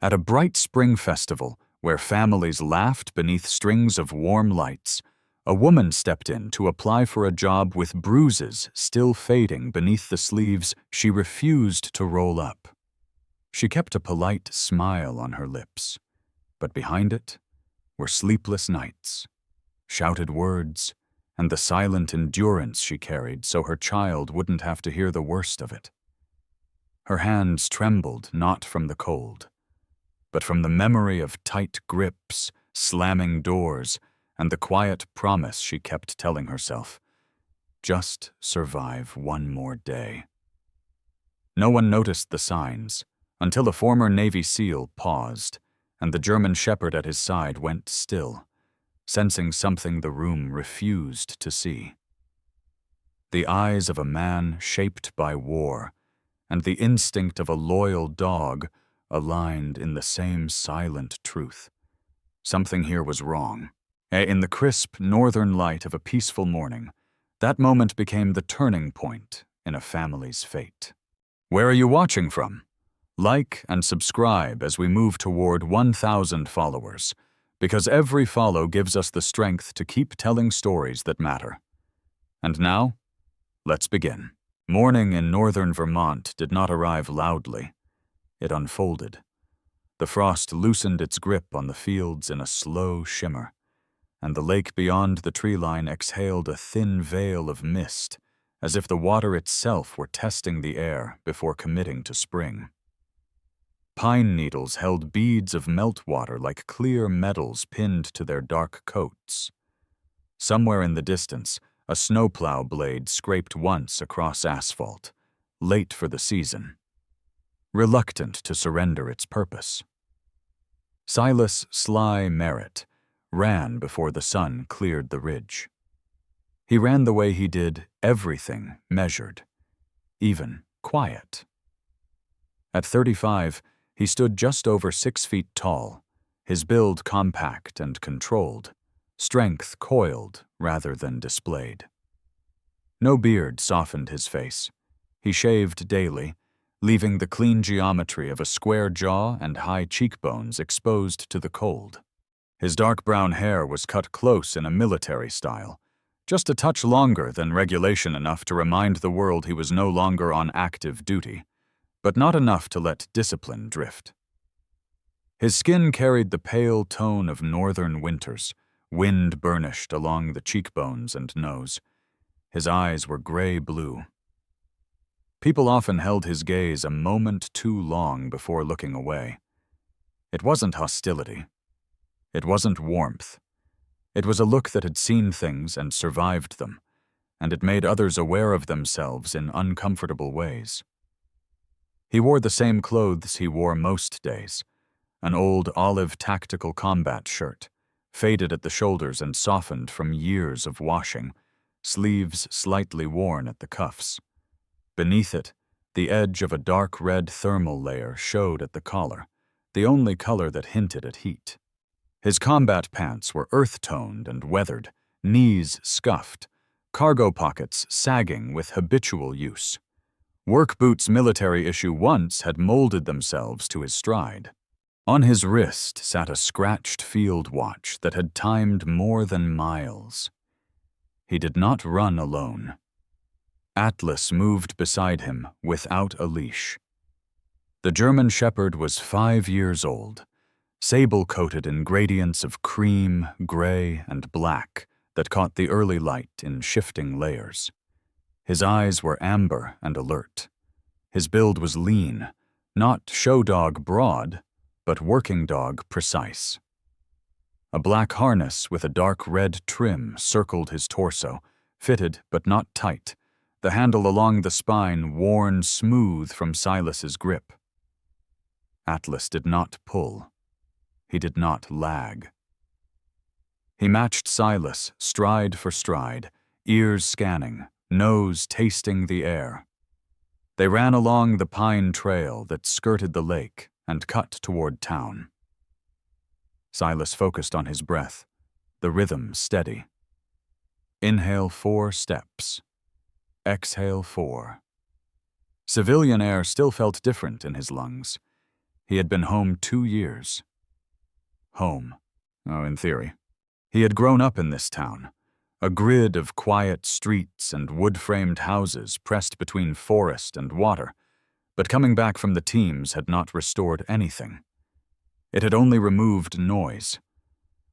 At a bright spring festival, where families laughed beneath strings of warm lights, a woman stepped in to apply for a job with bruises still fading beneath the sleeves she refused to roll up. She kept a polite smile on her lips, but behind it were sleepless nights, shouted words, and the silent endurance she carried so her child wouldn't have to hear the worst of it. Her hands trembled not from the cold, but from the memory of tight grips, slamming doors, and the quiet promise she kept telling herself, just survive one more day. No one noticed the signs until a former Navy SEAL paused, and the German shepherd at his side went still, sensing something the room refused to see. The eyes of a man shaped by war, and the instinct of a loyal dog aligned in the same silent truth. Something here was wrong. In the crisp northern light of a peaceful morning, that moment became the turning point in a family's fate. Where are you watching from? Like and subscribe as we move toward 1,000 followers, because every follow gives us the strength to keep telling stories that matter. And now, let's begin. Morning in northern Vermont did not arrive loudly. It unfolded. The frost loosened its grip on the fields in a slow shimmer, and the lake beyond the tree line exhaled a thin veil of mist, as if the water itself were testing the air before committing to spring. Pine needles held beads of meltwater like clear medals pinned to their dark coats. Somewhere in the distance, a snowplow blade scraped once across asphalt, late for the season, reluctant to surrender its purpose. Silas Sly Merritt ran before the sun cleared the ridge. He ran the way he did everything measured, even quiet. At 35, he stood just over 6 feet tall, his build compact and controlled, strength coiled rather than displayed. No beard softened his face. He shaved daily, leaving the clean geometry of a square jaw and high cheekbones exposed to the cold. His dark brown hair was cut close in a military style, just a touch longer than regulation enough to remind the world he was no longer on active duty, but not enough to let discipline drift. His skin carried the pale tone of northern winters, wind-burnished along the cheekbones and nose. His eyes were gray-blue. People often held his gaze a moment too long before looking away. It wasn't hostility. It wasn't warmth. It was a look that had seen things and survived them, and it made others aware of themselves in uncomfortable ways. He wore the same clothes he wore most days, an old olive tactical combat shirt, faded at the shoulders and softened from years of washing, sleeves slightly worn at the cuffs. Beneath it, the edge of a dark red thermal layer showed at the collar, the only color that hinted at heat. His combat pants were earth-toned and weathered, knees scuffed, cargo pockets sagging with habitual use. Work boots military issue once had molded themselves to his stride. On his wrist sat a scratched field watch that had timed more than miles. He did not run alone. Atlas moved beside him without a leash. The German shepherd was 5 years old, sable-coated in gradients of cream, gray, and black that caught the early light in shifting layers. His eyes were amber and alert. His build was lean, not show dog broad, but working dog precise. A black harness with a dark red trim circled his torso, fitted but not tight, the handle along the spine worn smooth from Silas's grip. Atlas did not pull. He did not lag. He matched Silas stride for stride, ears scanning, nose tasting the air. They ran along the pine trail that skirted the lake and cut toward town. Silas focused on his breath, the rhythm steady. Inhale 4 steps. Exhale 4. Civilian air still felt different in his lungs. He had been home 2 years. Home. Oh, in theory. He had grown up in this town, a grid of quiet streets and wood-framed houses pressed between forest and water, but coming back from the teams had not restored anything. It had only removed noise.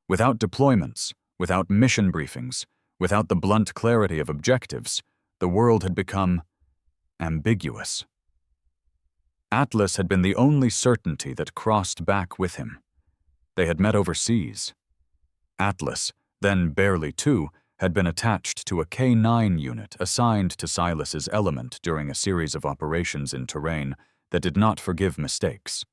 Without deployments, without mission briefings, without the blunt clarity of objectives, the world had become ambiguous. Atlas had been the only certainty that crossed back with him. They had met overseas. Atlas, then barely 2, had been attached to a K-9 unit assigned to Silas's element during a series of operations in terrain that did not forgive mistakes.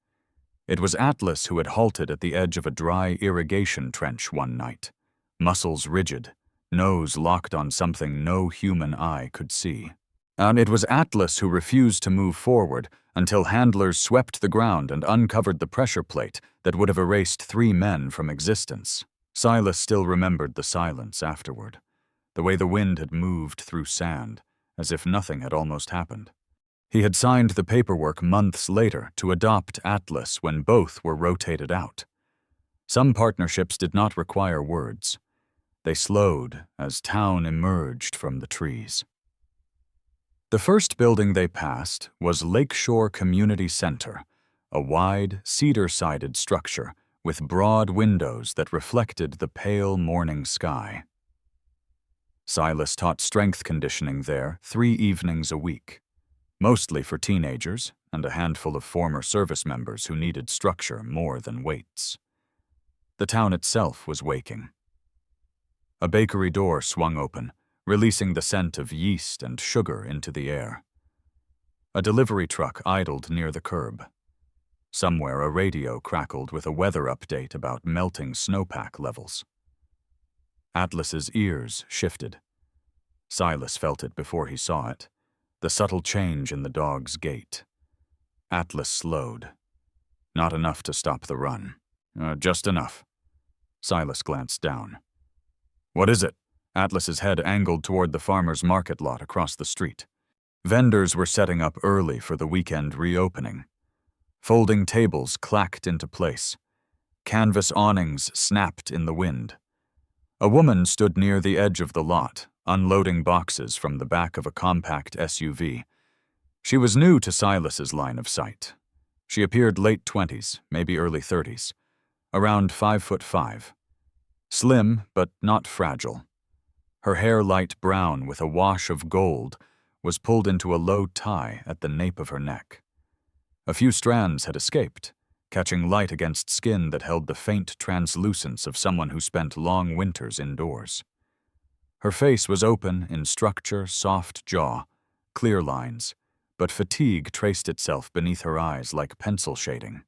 It was Atlas who had halted at the edge of a dry irrigation trench one night, muscles rigid, nose locked on something no human eye could see. And it was Atlas who refused to move forward until handlers swept the ground and uncovered the pressure plate that would have erased 3 men from existence. Silas still remembered the silence afterward, the way the wind had moved through sand, as if nothing had almost happened. He had signed the paperwork months later to adopt Atlas when both were rotated out. Some partnerships did not require words. They slowed as town emerged from the trees. The first building they passed was Lakeshore Community Center, a wide, cedar-sided structure with broad windows that reflected the pale morning sky. Silas taught strength conditioning there 3 evenings a week, mostly for teenagers and a handful of former service members who needed structure more than weights. The town itself was waking. A bakery door swung open, releasing the scent of yeast and sugar into the air. A delivery truck idled near the curb. Somewhere a radio crackled with a weather update about melting snowpack levels. Atlas's ears shifted. Silas felt it before he saw it, the subtle change in the dog's gait. Atlas slowed. Not enough to stop the run. Just enough. Silas glanced down. "What is it?" Atlas's head angled toward the farmer's market lot across the street. Vendors were setting up early for the weekend reopening. Folding tables clacked into place. Canvas awnings snapped in the wind. A woman stood near the edge of the lot, unloading boxes from the back of a compact SUV. She was new to Silas's line of sight. She appeared late 20s, maybe early 30s, around 5'5". Slim, but not fragile. Her hair light brown with a wash of gold was pulled into a low tie at the nape of her neck. A few strands had escaped, catching light against skin that held the faint translucence of someone who spent long winters indoors. Her face was open in structure, soft jaw, clear lines, but fatigue traced itself beneath her eyes like pencil shading.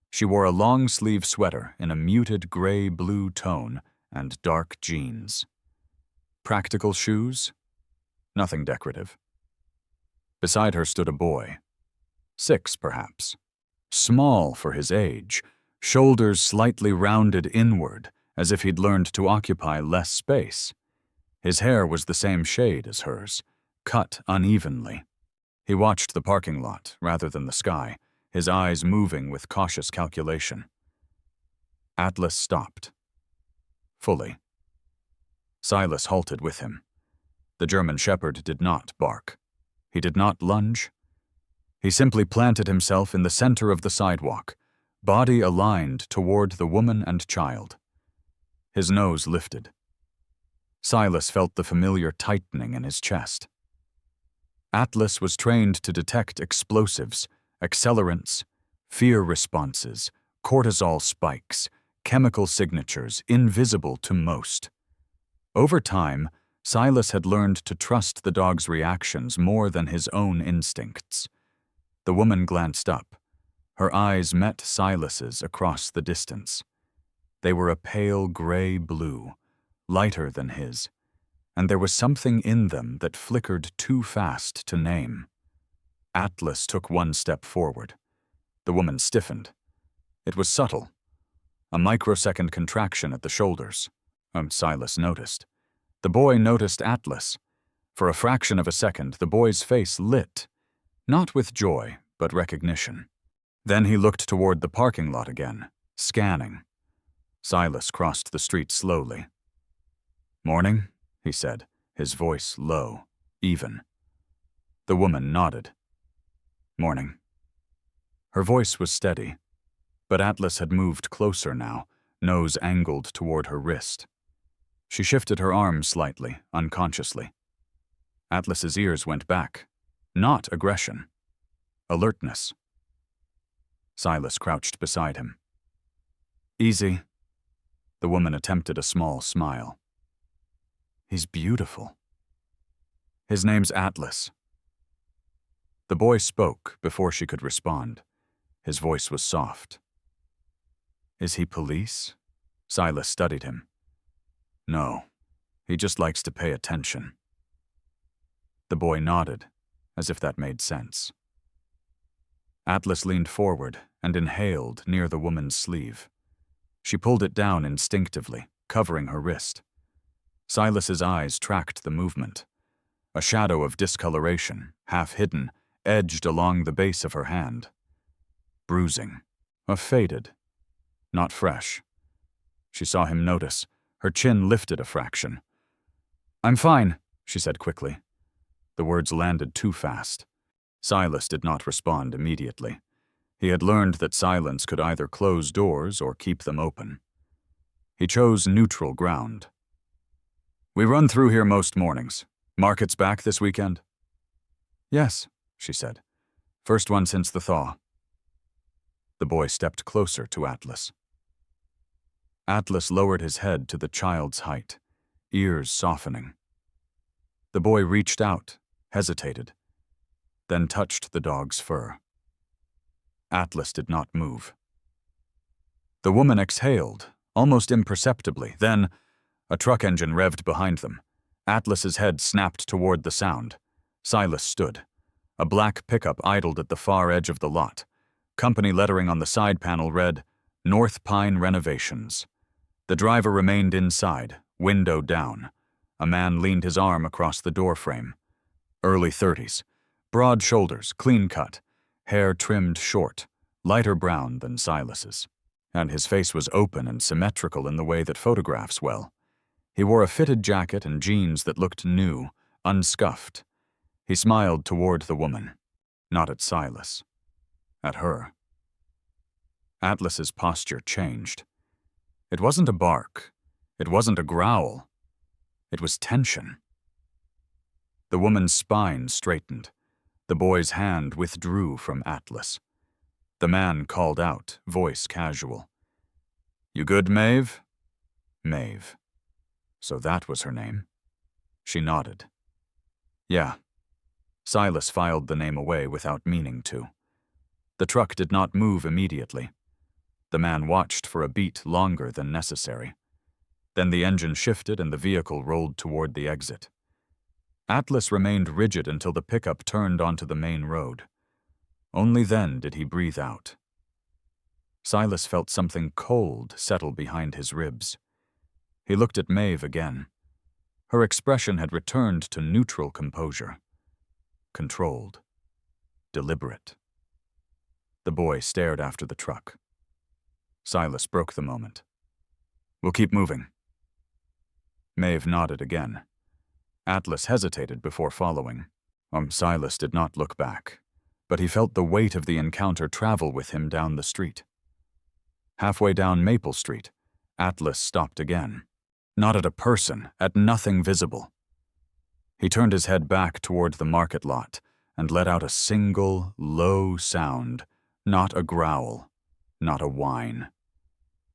She wore a long-sleeve sweater in a muted gray-blue tone and dark jeans. Practical shoes? Nothing decorative. Beside her stood a boy. 6, perhaps. Small for his age, shoulders slightly rounded inward, as if he'd learned to occupy less space. His hair was the same shade as hers, cut unevenly. He watched the parking lot rather than the sky, his eyes moving with cautious calculation. Atlas stopped. Fully. Silas halted with him. The German shepherd did not bark. He did not lunge. He simply planted himself in the center of the sidewalk, body aligned toward the woman and child. His nose lifted. Silas felt the familiar tightening in his chest. Atlas was trained to detect explosives, accelerants, fear responses, cortisol spikes, chemical signatures invisible to most. Over time, Silas had learned to trust the dog's reactions more than his own instincts. The woman glanced up. Her eyes met Silas's across the distance. They were a pale gray blue, lighter than his, and there was something in them that flickered too fast to name. Atlas took one step forward. The woman stiffened. It was subtle. A microsecond contraction at the shoulders. Silas noticed. The boy noticed Atlas. For a fraction of a second, the boy's face lit. Not with joy, but recognition. Then he looked toward the parking lot again, scanning. Silas crossed the street slowly. "Morning," he said, his voice low, even. The woman nodded. "Morning." Her voice was steady, but Atlas had moved closer now, nose angled toward her wrist. She shifted her arm slightly, unconsciously. Atlas's ears went back. Not aggression. Alertness. Silas crouched beside him. "Easy." The woman attempted a small smile. "He's beautiful." "His name's Atlas." The boy spoke before she could respond. His voice was soft. "Is he police?" Silas studied him. "No, he just likes to pay attention." The boy nodded, as if that made sense. Atlas leaned forward and inhaled near the woman's sleeve. She pulled it down instinctively, covering her wrist. Silas's eyes tracked the movement. A shadow of discoloration, half hidden, edged along the base of her hand. Bruising. A faded. Not fresh. She saw him notice. Her chin lifted a fraction. "I'm fine," she said quickly. The words landed too fast. Silas did not respond immediately. He had learned that silence could either close doors or keep them open. He chose neutral ground. "We run through here most mornings. Market's back this weekend?" "Yes," she said. "First one since the thaw." The boy stepped closer to Atlas. Atlas lowered his head to the child's height, ears softening. The boy reached out, hesitated, then touched the dog's fur. Atlas did not move. The woman exhaled, almost imperceptibly. Then, a truck engine revved behind them. Atlas's head snapped toward the sound. Silas stood. A black pickup idled at the far edge of the lot. Company lettering on the side panel read, "North Pine Renovations." The driver remained inside, window down. A man leaned his arm across the door frame. Early 30s. Broad shoulders, clean cut. Hair trimmed short, lighter brown than Silas's. And his face was open and symmetrical in the way that photographs well. He wore a fitted jacket and jeans that looked new, unscuffed. He smiled toward the woman. Not at Silas. At her. Atlas's posture changed. It wasn't a bark. It wasn't a growl. It was tension. The woman's spine straightened. The boy's hand withdrew from Atlas. The man called out, voice casual. "You good, Mave?" Mave. So that was her name. She nodded. "Yeah." Silas filed the name away without meaning to. The truck did not move immediately. The man watched for a beat longer than necessary. Then the engine shifted and the vehicle rolled toward the exit. Atlas remained rigid until the pickup turned onto the main road. Only then did he breathe out. Silas felt something cold settle behind his ribs. He looked at Mave again. Her expression had returned to neutral composure. Controlled. Deliberate. The boy stared after the truck. Silas broke the moment. "We'll keep moving." Mave nodded again. Atlas hesitated before following. Silas did not look back, but he felt the weight of the encounter travel with him down the street. Halfway down Maple Street, Atlas stopped again. Not at a person, at nothing visible. He turned his head back toward the market lot and let out a single, low sound, not a growl, not a whine.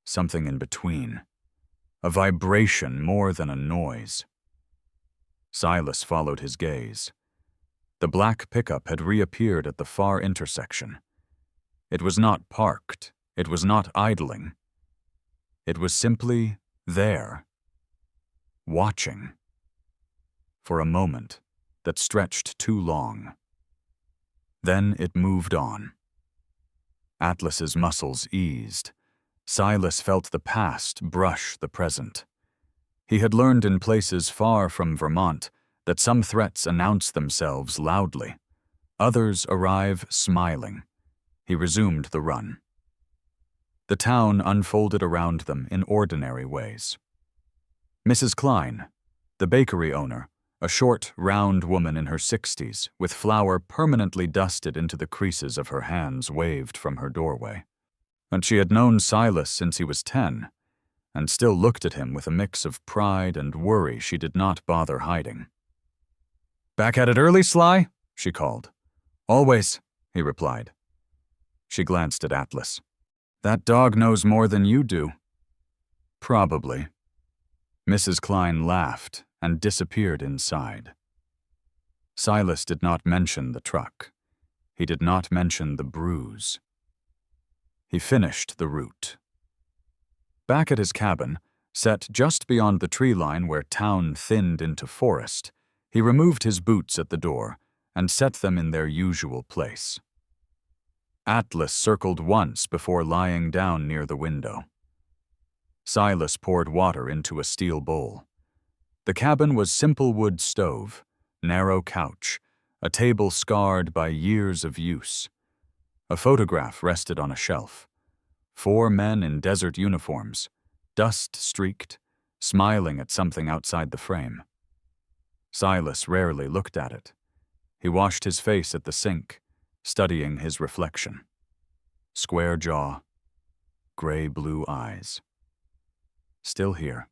Something in between. A vibration more than a noise. Silas followed his gaze. The black pickup had reappeared at the far intersection. It was not parked. It was not idling. It was simply there. Watching. For a moment that stretched too long. Then it moved on. Atlas's muscles eased. Silas felt the past brush the present. He had learned in places far from Vermont that some threats announce themselves loudly. Others arrive smiling. He resumed the run. The town unfolded around them in ordinary ways. Mrs. Klein, the bakery owner, a short, round woman in her 60s, with flour permanently dusted into the creases of her hands, waved from her doorway. And she had known Silas since he was 10, and still looked at him with a mix of pride and worry she did not bother hiding. "Back at it early, Sly?" she called. "Always," he replied. She glanced at Atlas. "That dog knows more than you do." "Probably." Mrs. Klein laughed and disappeared inside. Silas did not mention the truck. He did not mention the bruise. He finished the route. Back at his cabin, set just beyond the tree line where town thinned into forest, he removed his boots at the door and set them in their usual place. Atlas circled once before lying down near the window. Silas poured water into a steel bowl. The cabin was simple wood stove, narrow couch, a table scarred by years of use. A photograph rested on a shelf. 4 men in desert uniforms, dust-streaked, smiling at something outside the frame. Silas rarely looked at it. He washed his face at the sink, studying his reflection. Square jaw, gray-blue eyes. Still here.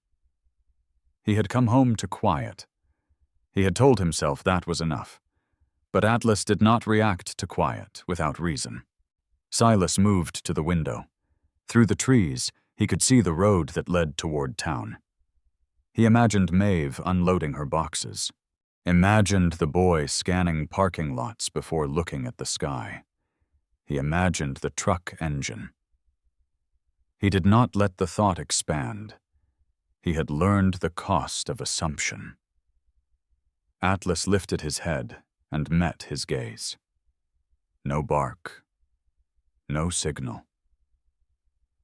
He had come home to quiet. He had told himself that was enough. But Atlas did not react to quiet without reason. Silas moved to the window. Through the trees, he could see the road that led toward town. He imagined Mave unloading her boxes. Imagined the boy scanning parking lots before looking at the sky. He imagined the truck engine. He did not let the thought expand. He had learned the cost of assumption. Atlas lifted his head and met his gaze. No bark. No signal.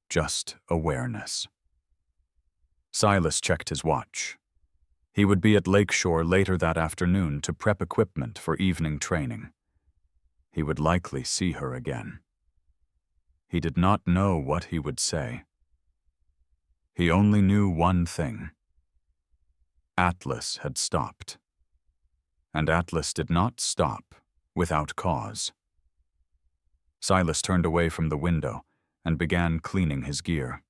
Just awareness. Silas checked his watch. He would be at Lakeshore later that afternoon to prep equipment for evening training. He would likely see her again. He did not know what he would say. He only knew one thing. Atlas had stopped. And Atlas did not stop without cause. Silas turned away from the window and began cleaning his gear.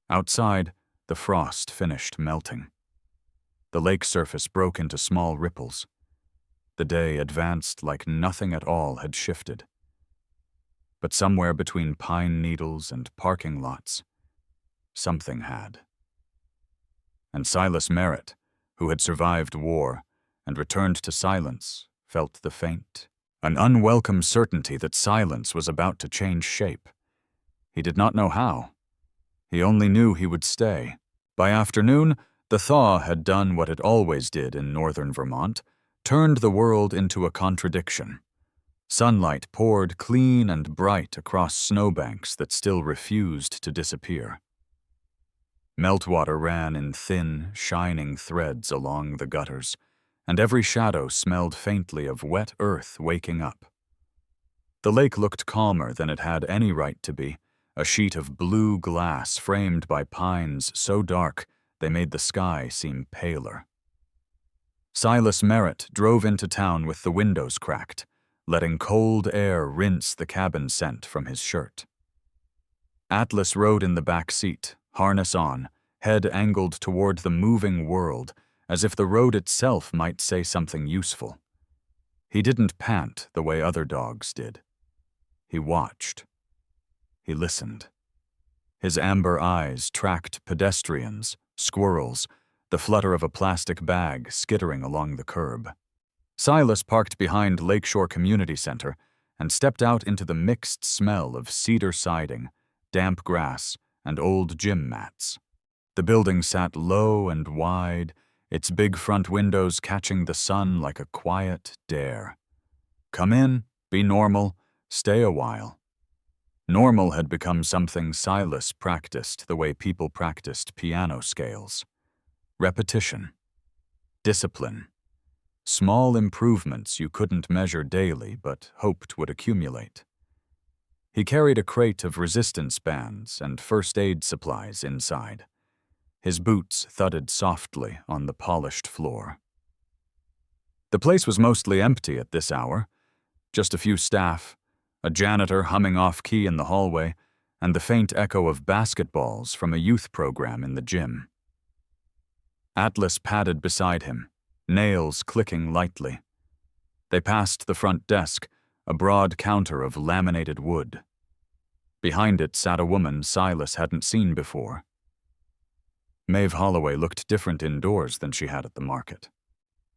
Outside, the frost finished melting. The lake surface broke into small ripples. The day advanced like nothing at all had shifted. But somewhere between pine needles and parking lots, something had. And Silas Merritt, who had survived war and returned to silence, felt the faint, an unwelcome certainty that silence was about to change shape. He did not know how. He only knew he would stay. By afternoon, the thaw had done what it always did in northern Vermont, turned the world into a contradiction. Sunlight poured clean and bright across snowbanks that still refused to disappear. Meltwater ran in thin, shining threads along the gutters, and every shadow smelled faintly of wet earth waking up. The lake looked calmer than it had any right to be, a sheet of blue glass framed by pines so dark they made the sky seem paler. Silas Merritt drove into town with the windows cracked, letting cold air rinse the cabin scent from his shirt. Atlas rode in the back seat, harness on, head angled toward the moving world, as if the road itself might say something useful. He didn't pant the way other dogs did. He watched. He listened. His amber eyes tracked pedestrians, squirrels, the flutter of a plastic bag skittering along the curb. Silas parked behind Lakeshore Community Center and stepped out into the mixed smell of cedar siding, damp grass, and old gym mats. The building sat low and wide, its big front windows catching the sun like a quiet dare. Come in, be normal, stay a while. Normal had become something Silas practiced the way people practiced piano scales. Repetition. Discipline. Small improvements you couldn't measure daily but hoped would accumulate. He carried a crate of resistance bands and first aid supplies inside. His boots thudded softly on the polished floor. The place was mostly empty at this hour. Just a few staff, a janitor humming off-key in the hallway, and the faint echo of basketballs from a youth program in the gym. Atlas padded beside him, nails clicking lightly. They passed the front desk, a broad counter of laminated wood. Behind it sat a woman Silas hadn't seen before. Mave Holloway looked different indoors than she had at the market.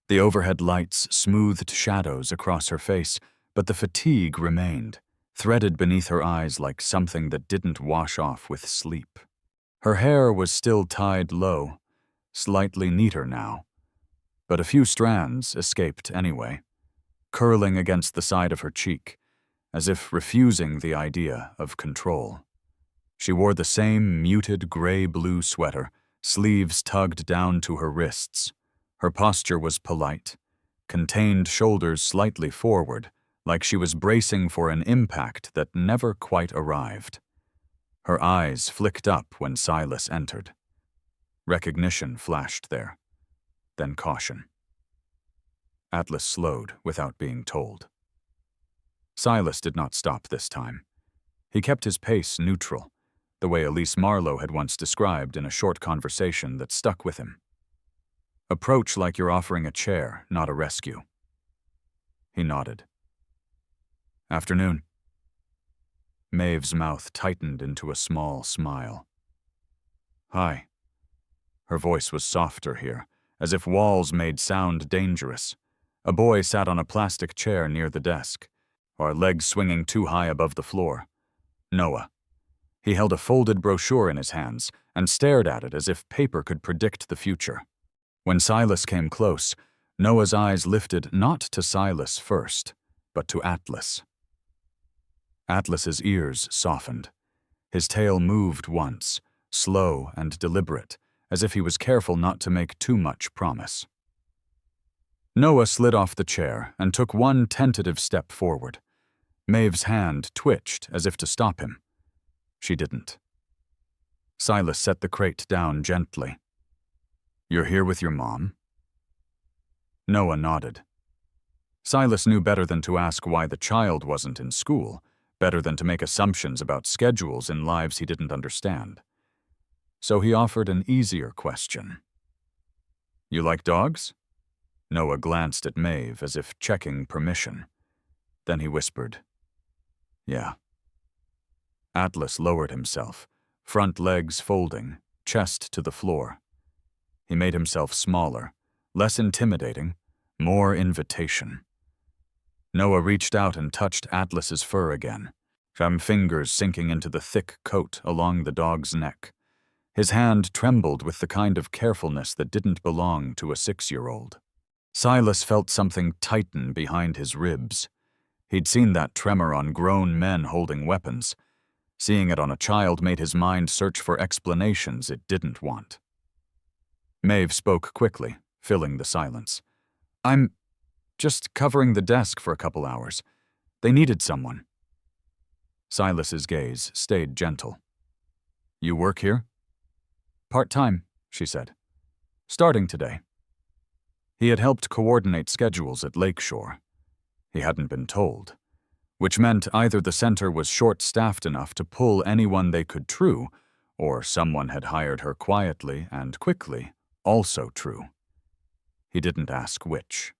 The overhead lights smoothed shadows across her face, but the fatigue remained, threaded beneath her eyes like something that didn't wash off with sleep. Her hair was still tied low, slightly neater now, but a few strands escaped anyway, curling against the side of her cheek, as if refusing the idea of control. She wore the same muted gray-blue sweater, sleeves tugged down to her wrists. Her posture was polite, contained shoulders slightly forward, like she was bracing for an impact that never quite arrived. Her eyes flicked up when Silas entered. Recognition flashed there, then caution. Atlas slowed without being told. Silas did not stop this time. He kept his pace neutral, the way Elise Marlowe had once described in a short conversation that stuck with him. Approach like you're offering a chair, not a rescue. He nodded. Afternoon. Mave's mouth tightened into a small smile. Hi. Her voice was softer here, as if walls made sound dangerous. A boy sat on a plastic chair near the desk, our legs swinging too high above the floor. Noah. He held a folded brochure in his hands and stared at it as if paper could predict the future. When Silas came close, Noah's eyes lifted not to Silas first, but to Atlas. Atlas's ears softened. His tail moved once, slow and deliberate, as if he was careful not to make too much promise. Noah slid off the chair and took one tentative step forward. Mave's hand twitched as if to stop him. She didn't. Silas set the crate down gently. You're here with your mom? Noah nodded. Silas knew better than to ask why the child wasn't in school, better than to make assumptions about schedules in lives he didn't understand. So he offered an easier question. You like dogs? Noah glanced at Mave as if checking permission. Then he whispered, Yeah. Atlas lowered himself, front legs folding, chest to the floor. He made himself smaller, less intimidating, more invitation. Noah reached out and touched Atlas's fur again, fingers sinking into the thick coat along the dog's neck. His hand trembled with the kind of carefulness that didn't belong to a 6-year-old. Silas felt something tighten behind his ribs. He'd seen that tremor on grown men holding weapons. Seeing it on a child made his mind search for explanations it didn't want. Mave spoke quickly, filling the silence. I'm just covering the desk for a couple hours. They needed someone. Silas's gaze stayed gentle. You work here? Part-time, she said. Starting today. He had helped coordinate schedules at Lakeshore. He hadn't been told, which meant either the center was short-staffed enough to pull anyone they could true, or someone had hired her quietly and quickly, also true. He didn't ask which.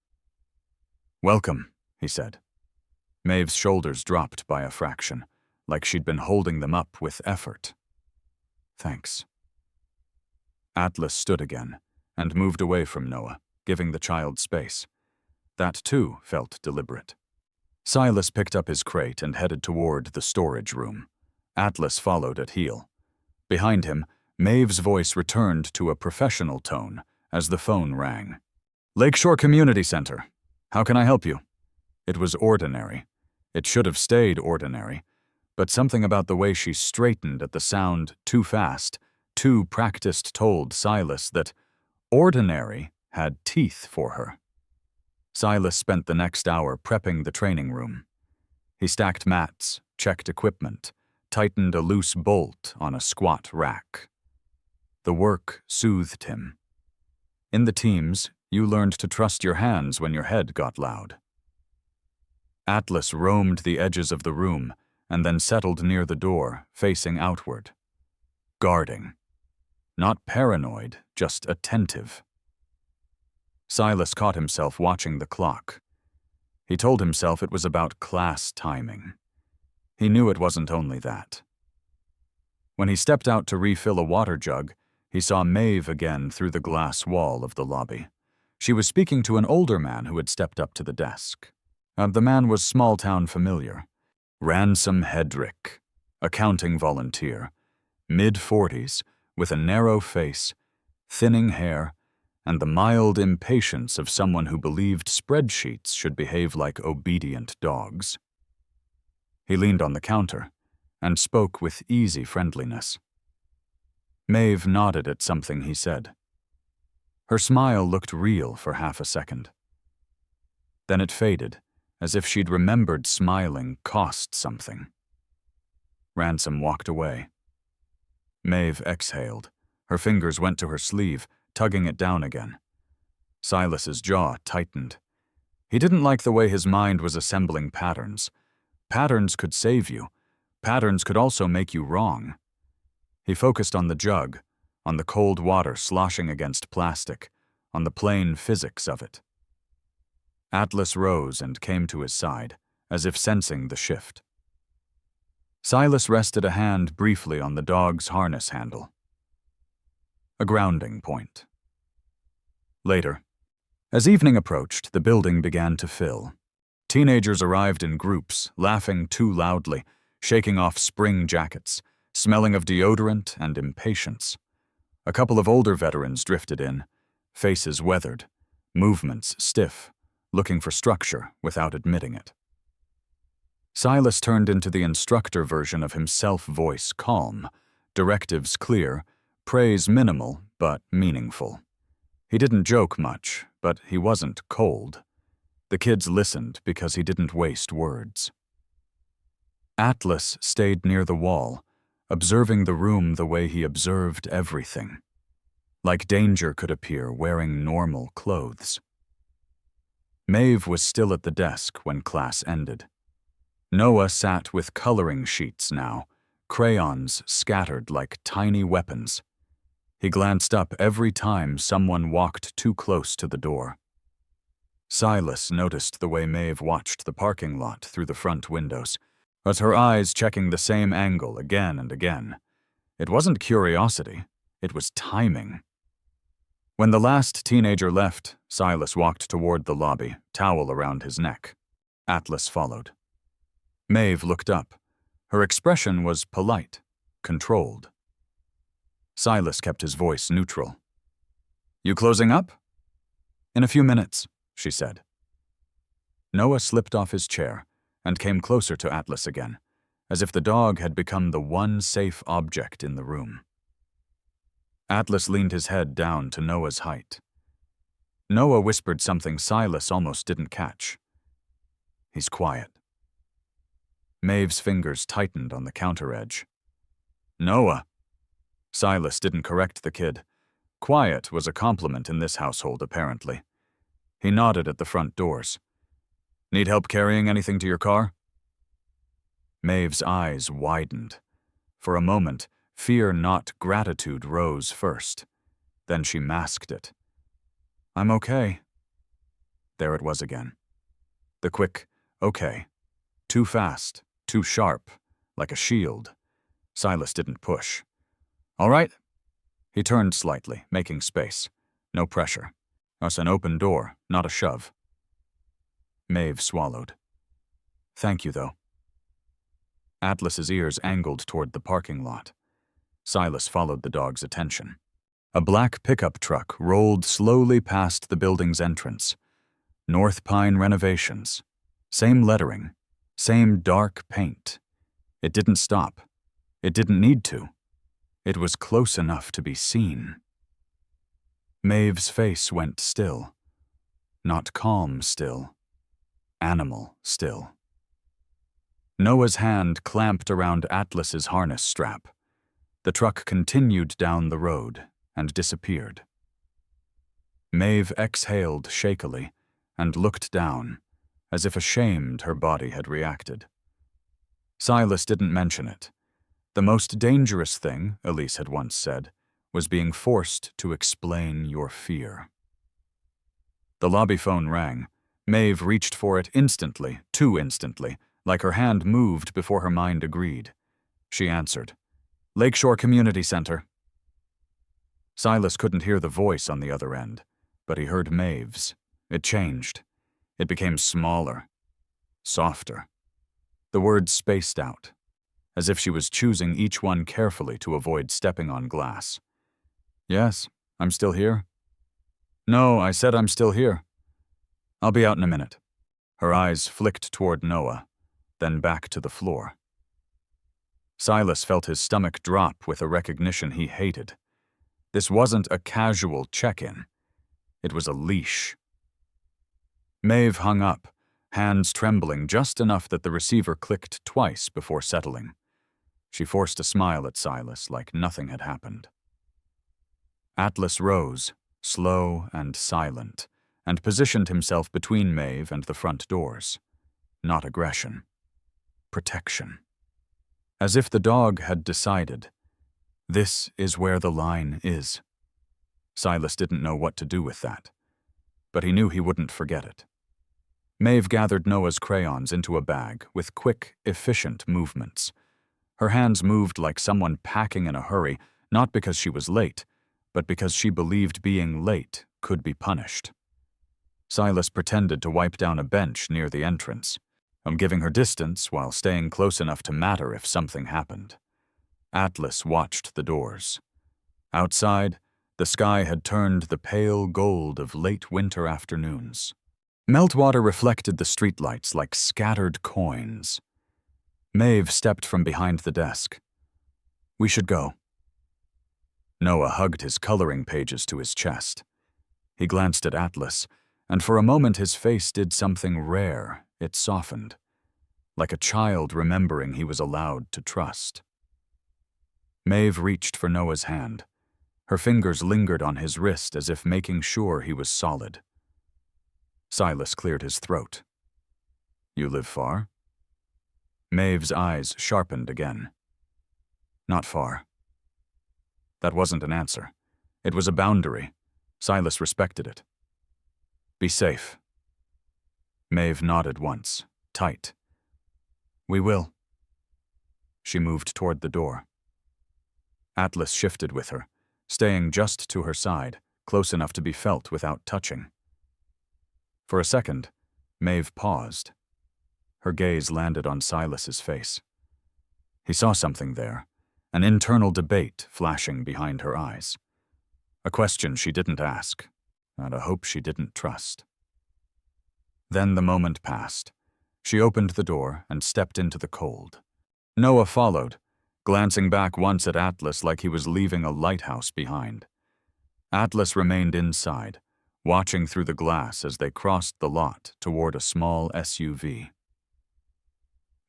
Welcome, he said. Mave's shoulders dropped by a fraction, like she'd been holding them up with effort. Thanks. Atlas stood again and moved away from Noah, giving the child space. That, too, felt deliberate. Silas picked up his crate and headed toward the storage room. Atlas followed at heel. Behind him, Mave's voice returned to a professional tone as the phone rang. Lakeshore Community Center. How can I help you? It was ordinary. It should have stayed ordinary, but something about the way she straightened at the sound too fast, too practiced told Silas that ordinary had teeth for her. Silas spent the next hour prepping the training room. He stacked mats, checked equipment, tightened a loose bolt on a squat rack. The work soothed him. In the teams, you learned to trust your hands when your head got loud. Atlas roamed the edges of the room and then settled near the door, facing outward. Guarding. Not paranoid, just attentive. Silas caught himself watching the clock. He told himself it was about class timing. He knew it wasn't only that. When he stepped out to refill a water jug, he saw Mave again through the glass wall of the lobby. She was speaking to an older man who had stepped up to the desk. The man was small-town familiar. Ransom Hedrick, accounting volunteer, mid-40s, with a narrow face, thinning hair, and the mild impatience of someone who believed spreadsheets should behave like obedient dogs. He leaned on the counter and spoke with easy friendliness. Mave nodded at something he said. Her smile looked real for half a second. Then it faded, as if she'd remembered smiling cost something. Ransom walked away. Mave exhaled. Her fingers went to her sleeve, tugging it down again. Silas's jaw tightened. He didn't like the way his mind was assembling patterns. Patterns could save you. Patterns could also make you wrong. He focused on the jug, on the cold water sloshing against plastic, on the plain physics of it. Atlas rose and came to his side, as if sensing the shift. Silas rested a hand briefly on the dog's harness handle. A grounding point. Later, as evening approached, the building began to fill. Teenagers arrived in groups, laughing too loudly, shaking off spring jackets, smelling of deodorant and impatience. A couple of older veterans drifted in, faces weathered, movements stiff, looking for structure without admitting it. Silas turned into the instructor version of himself, voice calm, directives clear, praise minimal but meaningful. He didn't joke much, but he wasn't cold. The kids listened because he didn't waste words. Atlas stayed near the wall, observing the room the way he observed everything. Like danger could appear wearing normal clothes. Mave was still at the desk when class ended. Noah sat with coloring sheets now, crayons scattered like tiny weapons. He glanced up every time someone walked too close to the door. Silas noticed the way Mave watched the parking lot through the front windows, but her eyes checking the same angle again and again. It wasn't curiosity, it was timing. When the last teenager left, Silas walked toward the lobby, towel around his neck. Atlas followed. Mave looked up. Her expression was polite, controlled. Silas kept his voice neutral. "You closing up?" "In a few minutes," she said. Noah slipped off his chair and came closer to Atlas again, as if the dog had become the one safe object in the room. Atlas leaned his head down to Noah's height. Noah whispered something Silas almost didn't catch. "He's quiet." Mave's fingers tightened on the counter edge. "Noah." Silas didn't correct the kid. Quiet was a compliment in this household, apparently. He nodded at the front doors. "Need help carrying anything to your car?" Mave's eyes widened. For a moment, fear not gratitude rose first. Then she masked it. "I'm okay." There it was again. The quick, okay. Too fast, too sharp, like a shield. Silas didn't push. "All right." He turned slightly, making space. No pressure. Us an open door, not a shove. Mave swallowed. "Thank you, though." Atlas's ears angled toward the parking lot. Silas followed the dog's attention. A black pickup truck rolled slowly past the building's entrance. North Pine Renovations. Same lettering. Same dark paint. It didn't stop. It didn't need to. It was close enough to be seen. Mave's face went still. Not calm still. Animal still. Noah's hand clamped around Atlas's harness strap. The truck continued down the road and disappeared. Mave exhaled shakily and looked down, as if ashamed her body had reacted. Silas didn't mention it. The most dangerous thing, Elise had once said, was being forced to explain your fear. The lobby phone rang. Mave reached for it instantly, too instantly, like her hand moved before her mind agreed. She answered. Lakeshore Community Center. Silas couldn't hear the voice on the other end, but he heard Mave's. It changed. It became smaller, softer. The words spaced out, as if she was choosing each one carefully to avoid stepping on glass. Yes, I'm still here. No, I said I'm still here. I'll be out in a minute. Her eyes flicked toward Noah, then back to the floor. Silas felt his stomach drop with a recognition he hated. This wasn't a casual check-in. It was a leash. Mave hung up, hands trembling just enough that the receiver clicked twice before settling. She forced a smile at Silas like nothing had happened. Atlas rose, slow and silent, and positioned himself between Mave and the front doors. Not aggression. Protection. As if the dog had decided, this is where the line is. Silas didn't know what to do with that, but he knew he wouldn't forget it. Mave gathered Noah's crayons into a bag with quick, efficient movements. Her hands moved like someone packing in a hurry, not because she was late, but because she believed being late could be punished. Silas pretended to wipe down a bench near the entrance, giving her distance while staying close enough to matter if something happened. Atlas watched the doors. Outside, the sky had turned the pale gold of late winter afternoons. Meltwater reflected the streetlights like scattered coins. Mave stepped from behind the desk. We should go. Noah hugged his coloring pages to his chest. He glanced at Atlas, and for a moment his face did something rare. It softened, like a child remembering he was allowed to trust. Mave reached for Noah's hand. Her fingers lingered on his wrist as if making sure he was solid. Silas cleared his throat. You live far? Mave's eyes sharpened again. Not far. That wasn't an answer. It was a boundary. Silas respected it. Be safe. Mave nodded once, tight. We will. She moved toward the door. Atlas shifted with her, staying just to her side, close enough to be felt without touching. For a second, Mave paused. Her gaze landed on Silas's face. He saw something there, an internal debate flashing behind her eyes. A question she didn't ask, and a hope she didn't trust. Then the moment passed. She opened the door and stepped into the cold. Noah followed, glancing back once at Atlas like he was leaving a lighthouse behind. Atlas remained inside, watching through the glass as they crossed the lot toward a small SUV.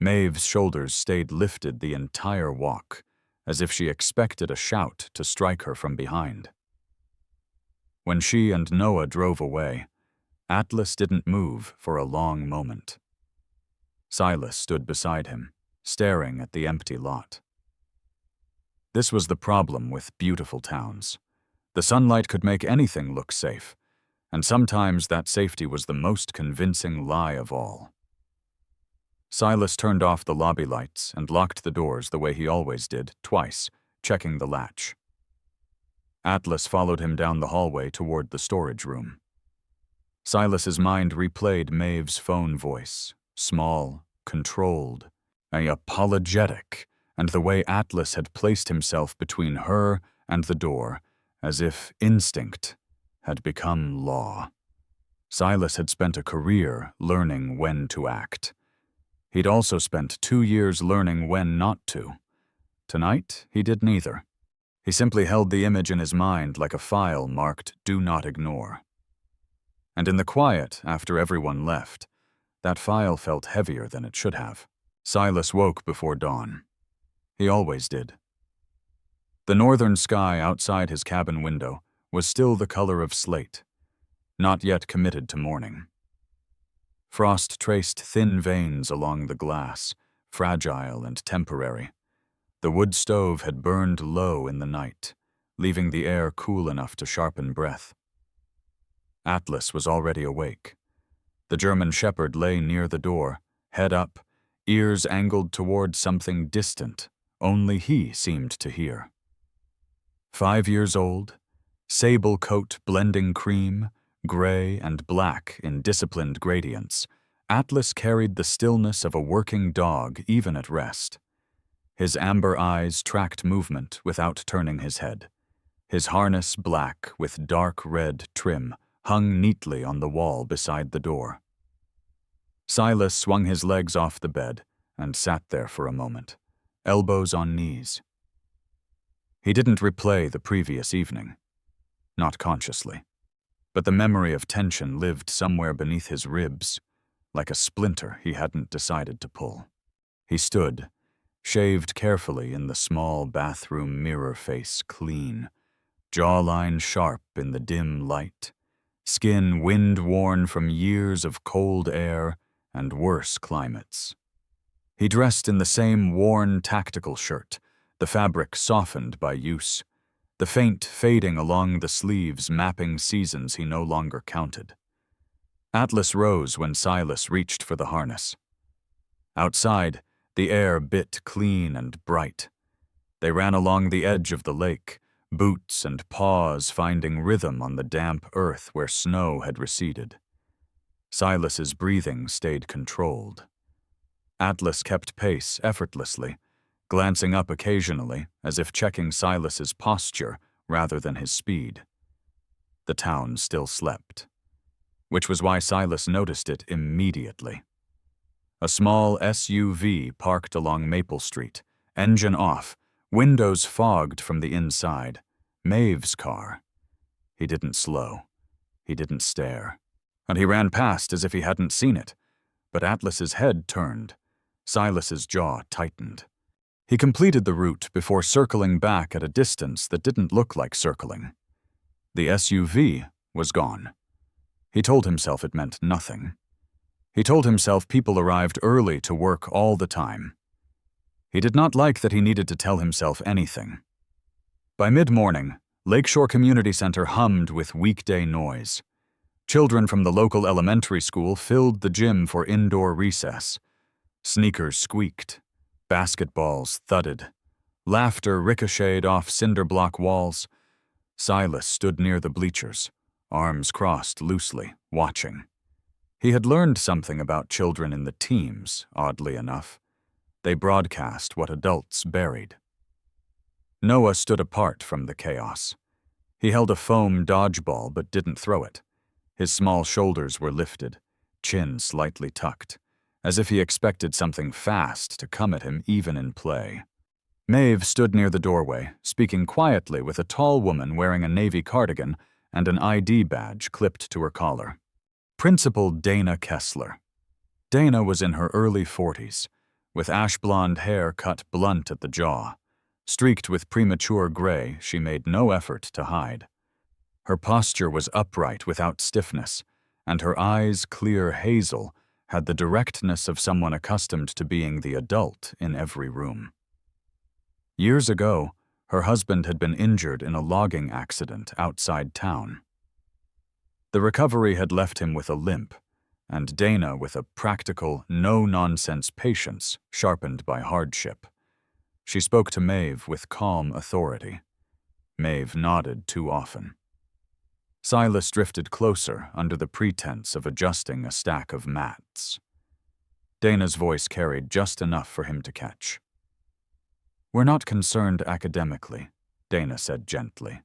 Mave's shoulders stayed lifted the entire walk, as if she expected a shout to strike her from behind. When she and Noah drove away, Atlas didn't move for a long moment. Silas stood beside him, staring at the empty lot. This was the problem with beautiful towns. The sunlight could make anything look safe, and sometimes that safety was the most convincing lie of all. Silas turned off the lobby lights and locked the doors the way he always did, twice, checking the latch. Atlas followed him down the hallway toward the storage room. Silas's mind replayed Mave's phone voice, small, controlled, apologetic, and the way Atlas had placed himself between her and the door, as if instinct had become law. Silas had spent a career learning when to act. He'd also spent 2 years learning when not to. Tonight, he did neither. He simply held the image in his mind like a file marked "Do Not Ignore." And in the quiet after everyone left, that file felt heavier than it should have. Silas woke before dawn. He always did. The northern sky outside his cabin window was still the color of slate, not yet committed to morning. Frost traced thin veins along the glass, fragile and temporary. The wood stove had burned low in the night, leaving the air cool enough to sharpen breath. Atlas was already awake. The German shepherd lay near the door, head up, ears angled toward something distant only he seemed to hear. 5 years old, sable coat blending cream, gray and black in disciplined gradients, Atlas carried the stillness of a working dog even at rest. His amber eyes tracked movement without turning his head. His harness black with dark red trim hung neatly on the wall beside the door. Silas swung his legs off the bed and sat there for a moment, elbows on knees. He didn't replay the previous evening, not consciously, but the memory of tension lived somewhere beneath his ribs, like a splinter he hadn't decided to pull. He stood, shaved carefully in the small bathroom mirror face clean, jawline sharp in the dim light, skin wind-worn from years of cold air and worse climates. He dressed in the same worn tactical shirt, the fabric softened by use, the faint fading along the sleeves mapping seasons he no longer counted. Atlas rose when Silas reached for the harness. Outside, the air bit clean and bright. They ran along the edge of the lake, boots and paws finding rhythm on the damp earth where snow had receded. Silas's breathing stayed controlled. Atlas kept pace effortlessly, glancing up occasionally as if checking Silas's posture rather than his speed. The town still slept, which was why Silas noticed it immediately. A small SUV parked along Maple Street, engine off, windows fogged from the inside. Mave's car. He didn't slow. He didn't stare. And he ran past as if he hadn't seen it. But Atlas's head turned. Silas's jaw tightened. He completed the route before circling back at a distance that didn't look like circling. The SUV was gone. He told himself it meant nothing. He told himself people arrived early to work all the time. He did not like that he needed to tell himself anything. By mid-morning, Lakeshore Community Center hummed with weekday noise. Children from the local elementary school filled the gym for indoor recess. Sneakers squeaked. Basketballs thudded. Laughter ricocheted off cinder block walls. Silas stood near the bleachers, arms crossed loosely, watching. He had learned something about children in the teams, oddly enough. They broadcast what adults buried. Noah stood apart from the chaos. He held a foam dodgeball but didn't throw it. His small shoulders were lifted, chin slightly tucked, as if he expected something fast to come at him even in play. Mave stood near the doorway, speaking quietly with a tall woman wearing a navy cardigan and an ID badge clipped to her collar. Principal Dana Kessler. Dana was in her early 40s, with ash-blonde hair cut blunt at the jaw. Streaked with premature gray, she made no effort to hide. Her posture was upright without stiffness, and her eyes, clear hazel, had the directness of someone accustomed to being the adult in every room. Years ago, her husband had been injured in a logging accident outside town. The recovery had left him with a limp, and Dana with a practical, no-nonsense patience sharpened by hardship. She spoke to Mave with calm authority. Mave nodded too often. Silas drifted closer under the pretense of adjusting a stack of mats. Dana's voice carried just enough for him to catch. "We're not concerned academically," Dana said gently.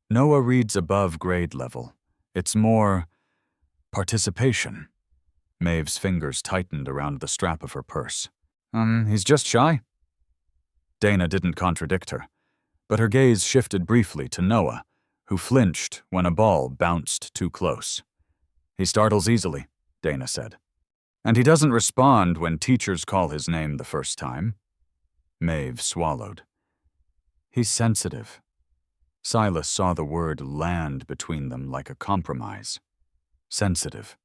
"Noah reads above grade level. It's more participation." Mave's fingers tightened around the strap of her purse. He's just shy." Dana didn't contradict her, but her gaze shifted briefly to Noah, who flinched when a ball bounced too close. "He startles easily," Dana said. And he doesn't respond when teachers call his name the first time. Mave swallowed. He's sensitive. Silas saw the word land between them like a compromise. Sensitive.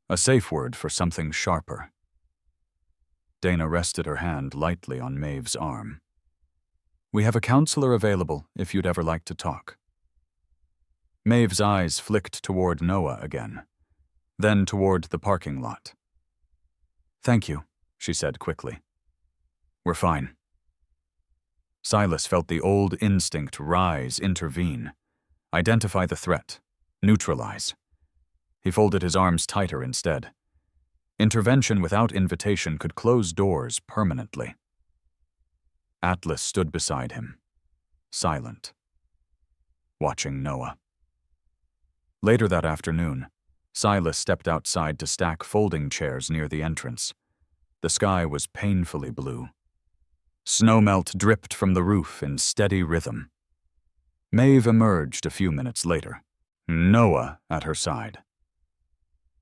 A safe word for something sharper. Dana rested her hand lightly on Mave's arm. We have a counselor available if you'd ever like to talk. Mave's eyes flicked toward Noah again, then toward the parking lot. Thank you, she said quickly. We're fine. Silas felt the old instinct rise, intervene, identify the threat, neutralize. He folded his arms tighter instead. Intervention without invitation could close doors permanently. Atlas stood beside him, silent, watching Noah. Later that afternoon, Silas stepped outside to stack folding chairs near the entrance. The sky was painfully blue. Snowmelt dripped from the roof in steady rhythm. Mave emerged a few minutes later, Noah at her side.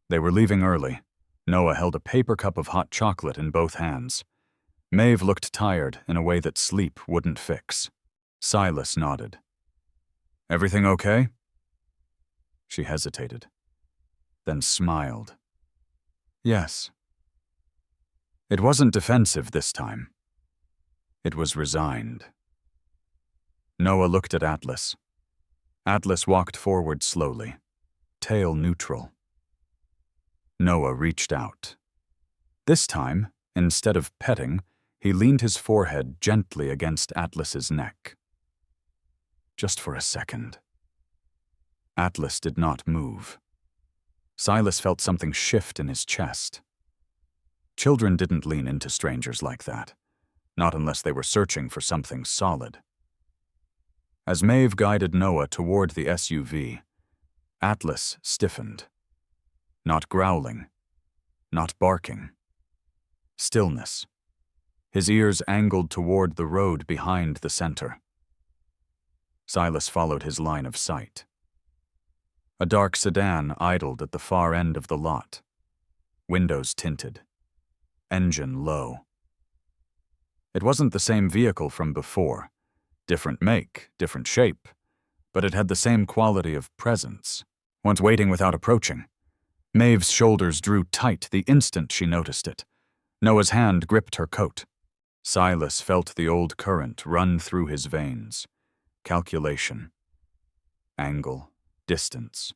They were leaving early. Noah held a paper cup of hot chocolate in both hands. Mave looked tired in a way that sleep wouldn't fix. Silas nodded. Everything okay? She hesitated, then smiled. Yes. It wasn't defensive this time. It was resigned. Noah looked at Atlas. Atlas walked forward slowly, tail neutral. Noah reached out. This time, instead of petting, he leaned his forehead gently against Atlas's neck. Just for a second. Atlas did not move. Silas felt something shift in his chest. Children didn't lean into strangers like that, not unless they were searching for something solid. As Mave guided Noah toward the SUV, Atlas stiffened. Not growling, not barking. Stillness. His ears angled toward the road behind the center. Silas followed his line of sight. A dark sedan idled at the far end of the lot. Windows tinted. Engine low. It wasn't the same vehicle from before. Different make, different shape. But it had the same quality of presence. Once waiting without approaching. Mave's shoulders drew tight the instant she noticed it. Noah's hand gripped her coat. Silas felt the old current run through his veins. Calculation. Angle. Distance.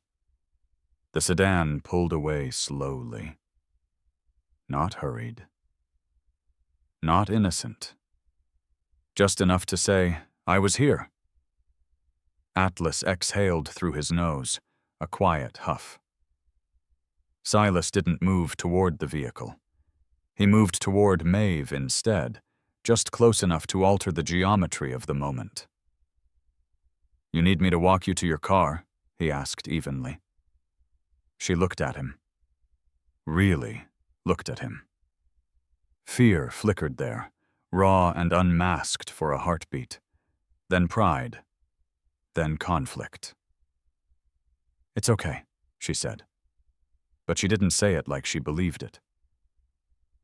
The sedan pulled away slowly. Not hurried. Not innocent. Just enough to say, I was here. Atlas exhaled through his nose, a quiet huff. Silas didn't move toward the vehicle. He moved toward Mave instead, just close enough to alter the geometry of the moment. You need me to walk you to your car? He asked evenly. She looked at him. Really looked at him. Fear flickered there, raw and unmasked for a heartbeat. Then pride. Then conflict. It's okay, she said. But she didn't say it like she believed it.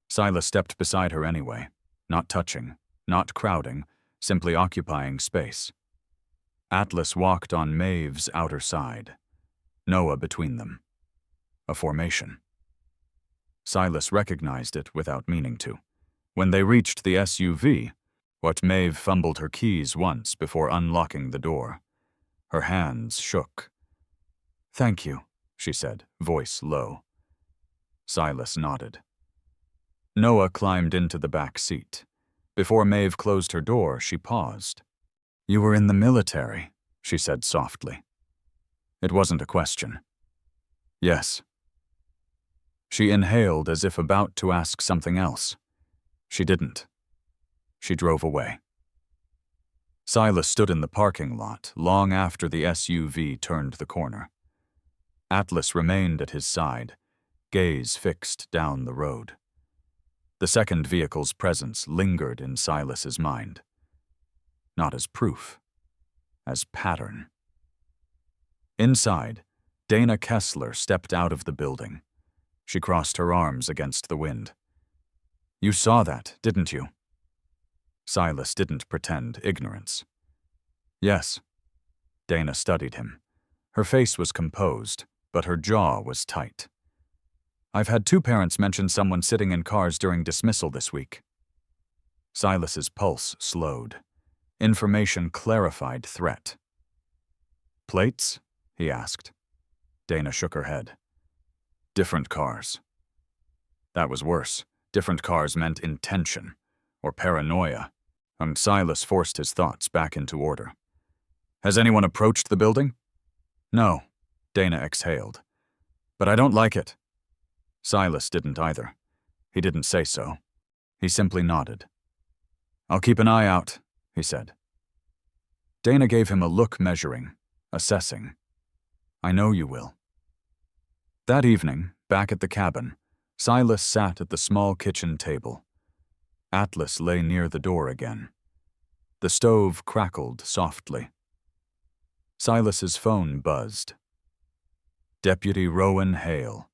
Silas stepped beside her anyway, not touching, not crowding, simply occupying space. Atlas walked on Mave's outer side, Noah between them. A formation. Silas recognized it without meaning to. When they reached the SUV, what Mave fumbled her keys once before unlocking the door. Her hands shook. Thank you, she said, voice low. Silas nodded. Noah climbed into the back seat. Before Mave closed her door, she paused. You were in the military, she said softly. It wasn't a question. Yes. She inhaled as if about to ask something else. She didn't. She drove away. Silas stood in the parking lot long after the SUV turned the corner. Atlas remained at his side, gaze fixed down the road. The second vehicle's presence lingered in Silas's mind. Not as proof, as pattern. Inside, Dana Kessler stepped out of the building. She crossed her arms against the wind. You saw that, didn't you? Silas didn't pretend ignorance. Yes. Dana studied him. Her face was composed, but her jaw was tight. I've had 2 parents mention someone sitting in cars during dismissal this week. Silas's pulse slowed. Information clarified threat. Plates? He asked. Dana shook her head. Different cars. That was worse. Different cars meant intention, or paranoia. Silas forced his thoughts back into order. Has anyone approached the building? No, Dana exhaled. But I don't like it. Silas didn't either. He didn't say so. He simply nodded. I'll keep an eye out, he said. Dana gave him a look measuring, assessing. I know you will. That evening, back at the cabin, Silas sat at the small kitchen table. Atlas lay near the door again. The stove crackled softly. Silas's phone buzzed. Deputy Rowan Hale.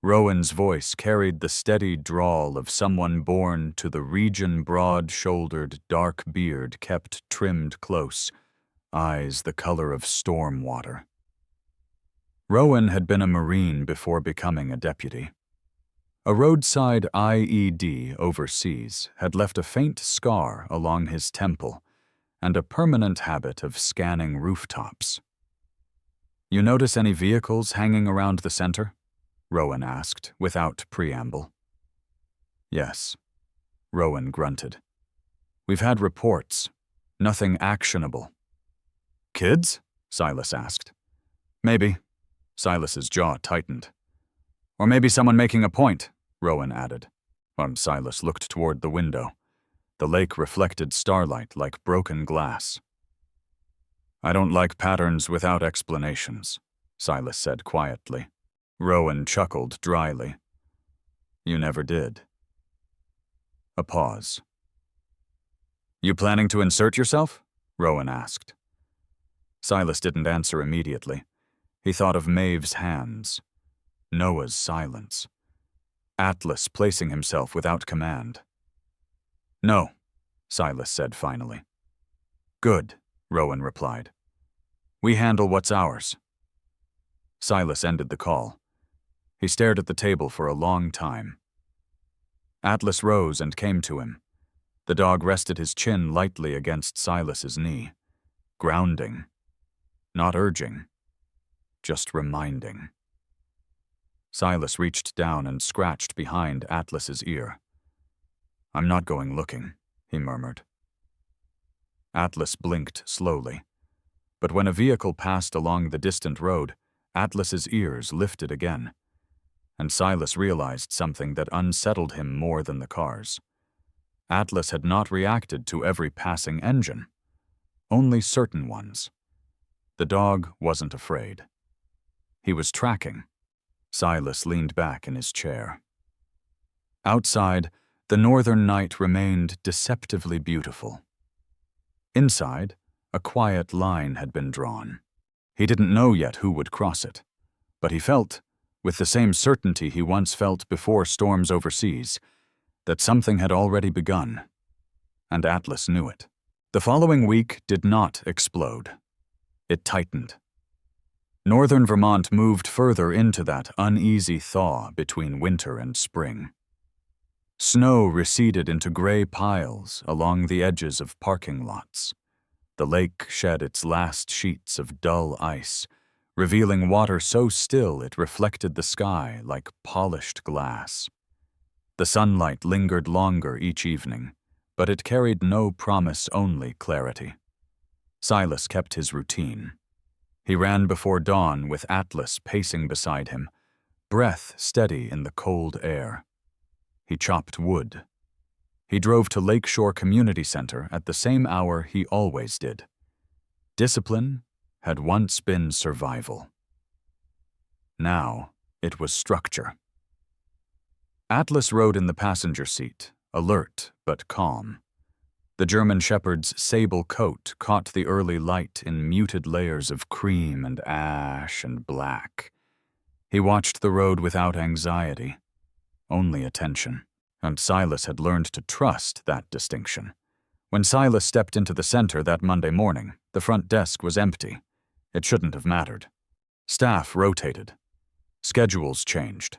Rowan's voice carried the steady drawl of someone born to the region broad-shouldered, dark beard kept trimmed close, eyes the color of storm water. Rowan had been a Marine before becoming a deputy. A roadside IED overseas had left a faint scar along his temple and a permanent habit of scanning rooftops. You notice any vehicles hanging around the center? Rowan asked, without preamble. Yes, Rowan grunted. We've had reports. Nothing actionable. Kids? Silas asked. Maybe. Silas's jaw tightened. Or maybe someone making a point, Rowan added. Silas looked toward the window. The lake reflected starlight like broken glass. I don't like patterns without explanations, Silas said quietly. Rowan chuckled dryly. You never did. A pause. You planning to insert yourself? Rowan asked. Silas didn't answer immediately. He thought of Mave's hands. Noah's silence. Atlas placing himself without command. No, Silas said finally. Good, Rowan replied. We handle what's ours. Silas ended the call. He stared at the table for a long time. Atlas rose and came to him. The dog rested his chin lightly against Silas's knee. Grounding. Not urging. Just reminding. Silas reached down and scratched behind Atlas's ear. I'm not going looking, he murmured. Atlas blinked slowly. But when a vehicle passed along the distant road, Atlas's ears lifted again. And Silas realized something that unsettled him more than the cars. Atlas had not reacted to every passing engine. Only certain ones. The dog wasn't afraid. He was tracking. Silas leaned back in his chair. Outside, the northern night remained deceptively beautiful. Inside, a quiet line had been drawn. He didn't know yet who would cross it, but he felt, with the same certainty he once felt before storms overseas, that something had already begun, and Atlas knew it. The following week did not explode. It tightened. Northern Vermont moved further into that uneasy thaw between winter and spring. Snow receded into gray piles along the edges of parking lots. The lake shed its last sheets of dull ice, revealing water so still it reflected the sky like polished glass. The sunlight lingered longer each evening, but it carried no promise-only clarity. Silas kept his routine. He ran before dawn with Atlas pacing beside him, breath steady in the cold air. He chopped wood. He drove to Lakeshore Community Center at the same hour he always did. Discipline had once been survival. Now it was structure. Atlas rode in the passenger seat, alert but calm. The German shepherd's sable coat caught the early light in muted layers of cream and ash and black. He watched the road without anxiety, only attention, and Silas had learned to trust that distinction. When Silas stepped into the center that Monday morning, the front desk was empty. It shouldn't have mattered. Staff rotated. Schedules changed.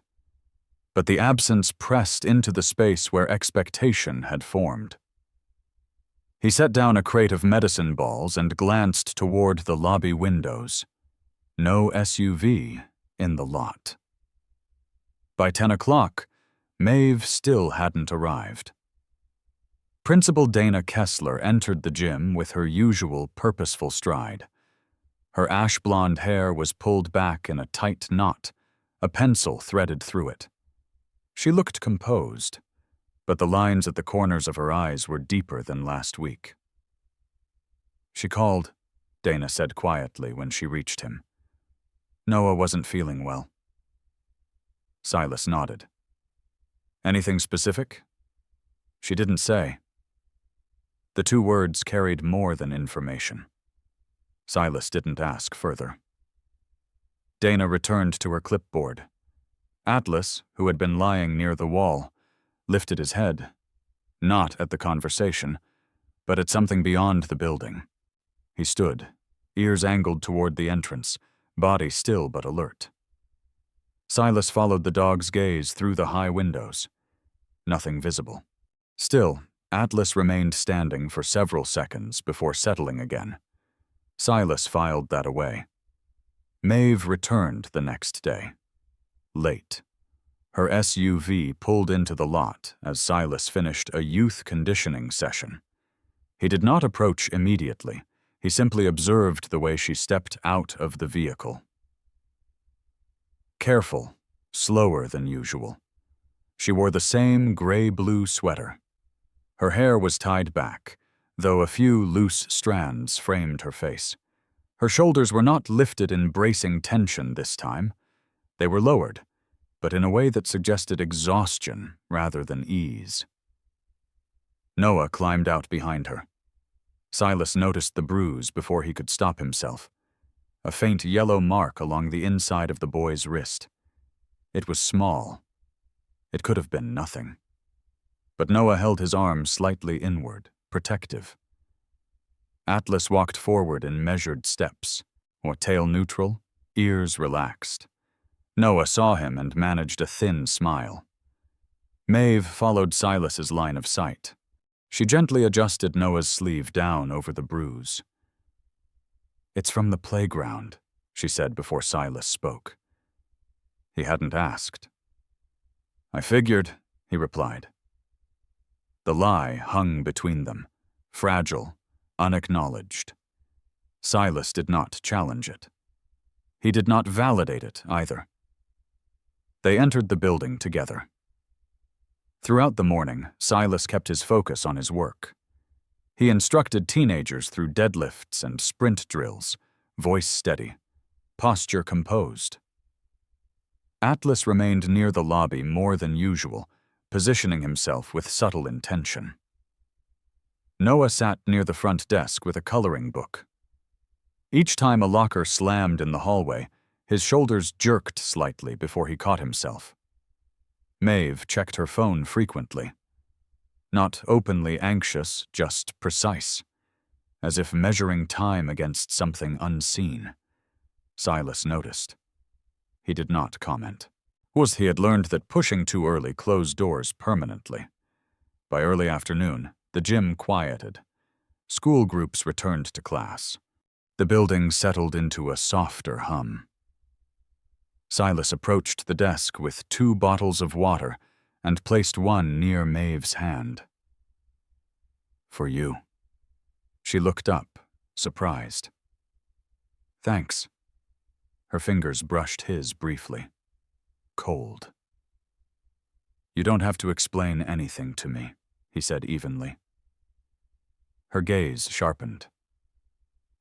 But the absence pressed into the space where expectation had formed. He set down a crate of medicine balls and glanced toward the lobby windows. No SUV in the lot. By 10 o'clock, Mave still hadn't arrived. Principal Dana Kessler entered the gym with her usual purposeful stride. Her ash-blonde hair was pulled back in a tight knot, a pencil threaded through it. She looked composed, but the lines at the corners of her eyes were deeper than last week. "She called," Dana said quietly when she reached him. "Noah wasn't feeling well." Silas nodded. "Anything specific?" "She didn't say." The two words carried more than information. Silas didn't ask further. Dana returned to her clipboard. Atlas, who had been lying near the wall, lifted his head, not at the conversation, but at something beyond the building. He stood, ears angled toward the entrance, body still but alert. Silas followed the dog's gaze through the high windows. Nothing visible. Still, Atlas remained standing for several seconds before settling again. Silas filed that away. Mave returned the next day. Late. Her SUV pulled into the lot as Silas finished a youth conditioning session. He did not approach immediately. He simply observed the way she stepped out of the vehicle. Careful, slower than usual. She wore the same gray-blue sweater. Her hair was tied back, though a few loose strands framed her face. Her shoulders were not lifted in bracing tension this time. They were lowered, but in a way that suggested exhaustion rather than ease. Noah climbed out behind her. Silas noticed the bruise before he could stop himself. A faint yellow mark along the inside of the boy's wrist. It was small. It could have been nothing. But Noah held his arm slightly inward, protective. Atlas walked forward in measured steps, tail neutral, ears relaxed. Noah saw him and managed a thin smile. Mave followed Silas's line of sight. She gently adjusted Noah's sleeve down over the bruise. "It's from the playground," she said before Silas spoke. He hadn't asked. "I figured," he replied. The lie hung between them, fragile, unacknowledged. Silas did not challenge it. He did not validate it either. They entered the building together. Throughout the morning, Silas kept his focus on his work. He instructed teenagers through deadlifts and sprint drills, voice steady, posture composed. Atlas remained near the lobby more than usual, positioning himself with subtle intention. Noah sat near the front desk with a coloring book. Each time a locker slammed in the hallway, his shoulders jerked slightly before he caught himself. Mave checked her phone frequently. Not openly anxious, just precise, as if measuring time against something unseen. Silas noticed. He did not comment. He had learned that pushing too early closed doors permanently. By early afternoon, the gym quieted. School groups returned to class. The building settled into a softer hum. Silas approached the desk with 2 bottles of water and placed one near Mave's hand. "For you." She looked up, surprised. "Thanks." Her fingers brushed his briefly. Cold. "You don't have to explain anything to me," he said evenly. Her gaze sharpened.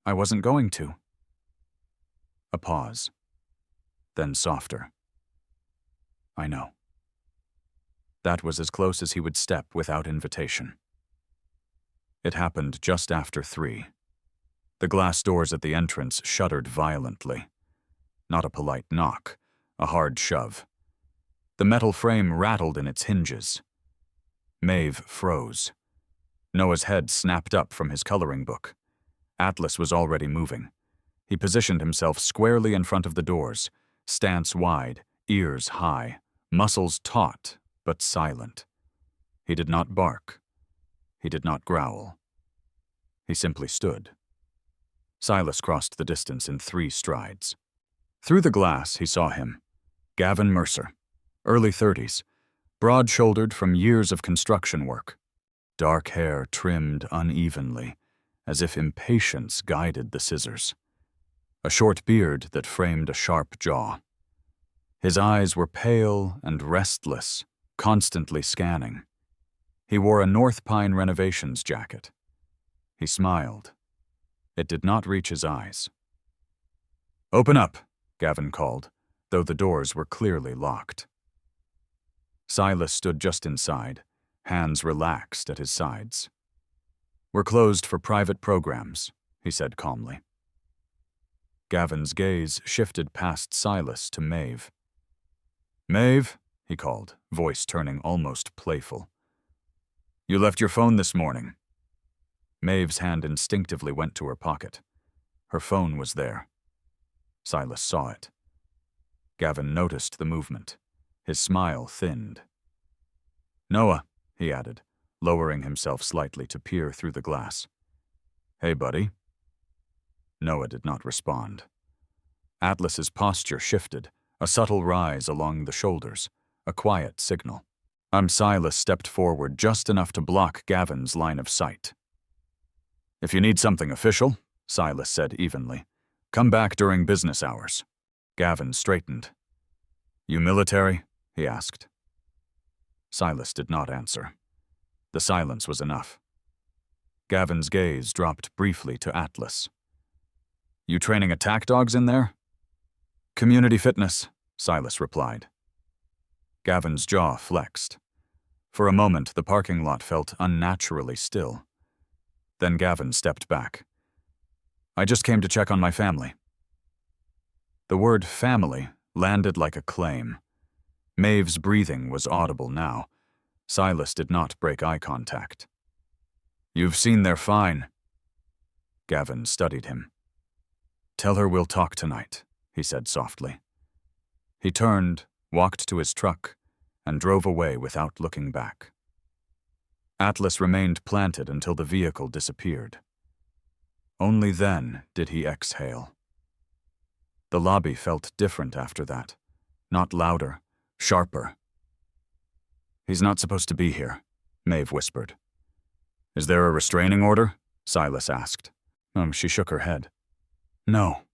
"I wasn't going to." A pause. Then softer. "I know." That was as close as he would step without invitation. It happened just after 3. The glass doors at the entrance shuddered violently. Not a polite knock, A hard shove. The metal frame rattled in its hinges. Mave froze. Noah's head snapped up from his coloring book. Atlas was already moving. He positioned himself squarely in front of the doors, stance wide, ears high, muscles taut but silent. He did not bark. He did not growl. He simply stood. Silas crossed the distance in 3 strides. Through the glass, he saw him. Gavin Mercer, early 30s, broad-shouldered from years of construction work. Dark hair trimmed unevenly, as if impatience guided the scissors. A short beard that framed a sharp jaw. His eyes were pale and restless, constantly scanning. He wore a North Pine Renovations jacket. He smiled. It did not reach his eyes. "Open up," Gavin called, though the doors were clearly locked. Silas stood just inside, hands relaxed at his sides. "We're closed for private programs," he said calmly. Gavin's gaze shifted past Silas to Mave. "Mave," he called, voice turning almost playful. "You left your phone this morning." Maeve's hand instinctively went to her pocket. Her phone was there. Silas saw it. Gavin noticed the movement. His smile thinned. "Noah," he added, lowering himself slightly to peer through the glass. "Hey, buddy." Noah did not respond. Atlas's posture shifted, a subtle rise along the shoulders, a quiet signal. Silas stepped forward just enough to block Gavin's line of sight. "If you need something official," Silas said evenly, "come back during business hours." Gavin straightened. "You military?" he asked. Silas did not answer. The silence was enough. Gavin's gaze dropped briefly to Atlas. "You training attack dogs in there?" "Community fitness," Silas replied. Gavin's jaw flexed. For a moment, the parking lot felt unnaturally still. Then Gavin stepped back. "I just came to check on my family." The word family landed like a claim. Maeve's breathing was audible now. Silas did not break eye contact. "You've seen they're fine." Gavin studied him. "Tell her we'll talk tonight," he said softly. He turned, walked to his truck, and drove away without looking back. Atlas remained planted until the vehicle disappeared. Only then did he exhale. The lobby felt different after that, not louder, sharper. "He's not supposed to be here," Mave whispered. "Is there a restraining order?" Silas asked. She shook her head. "No."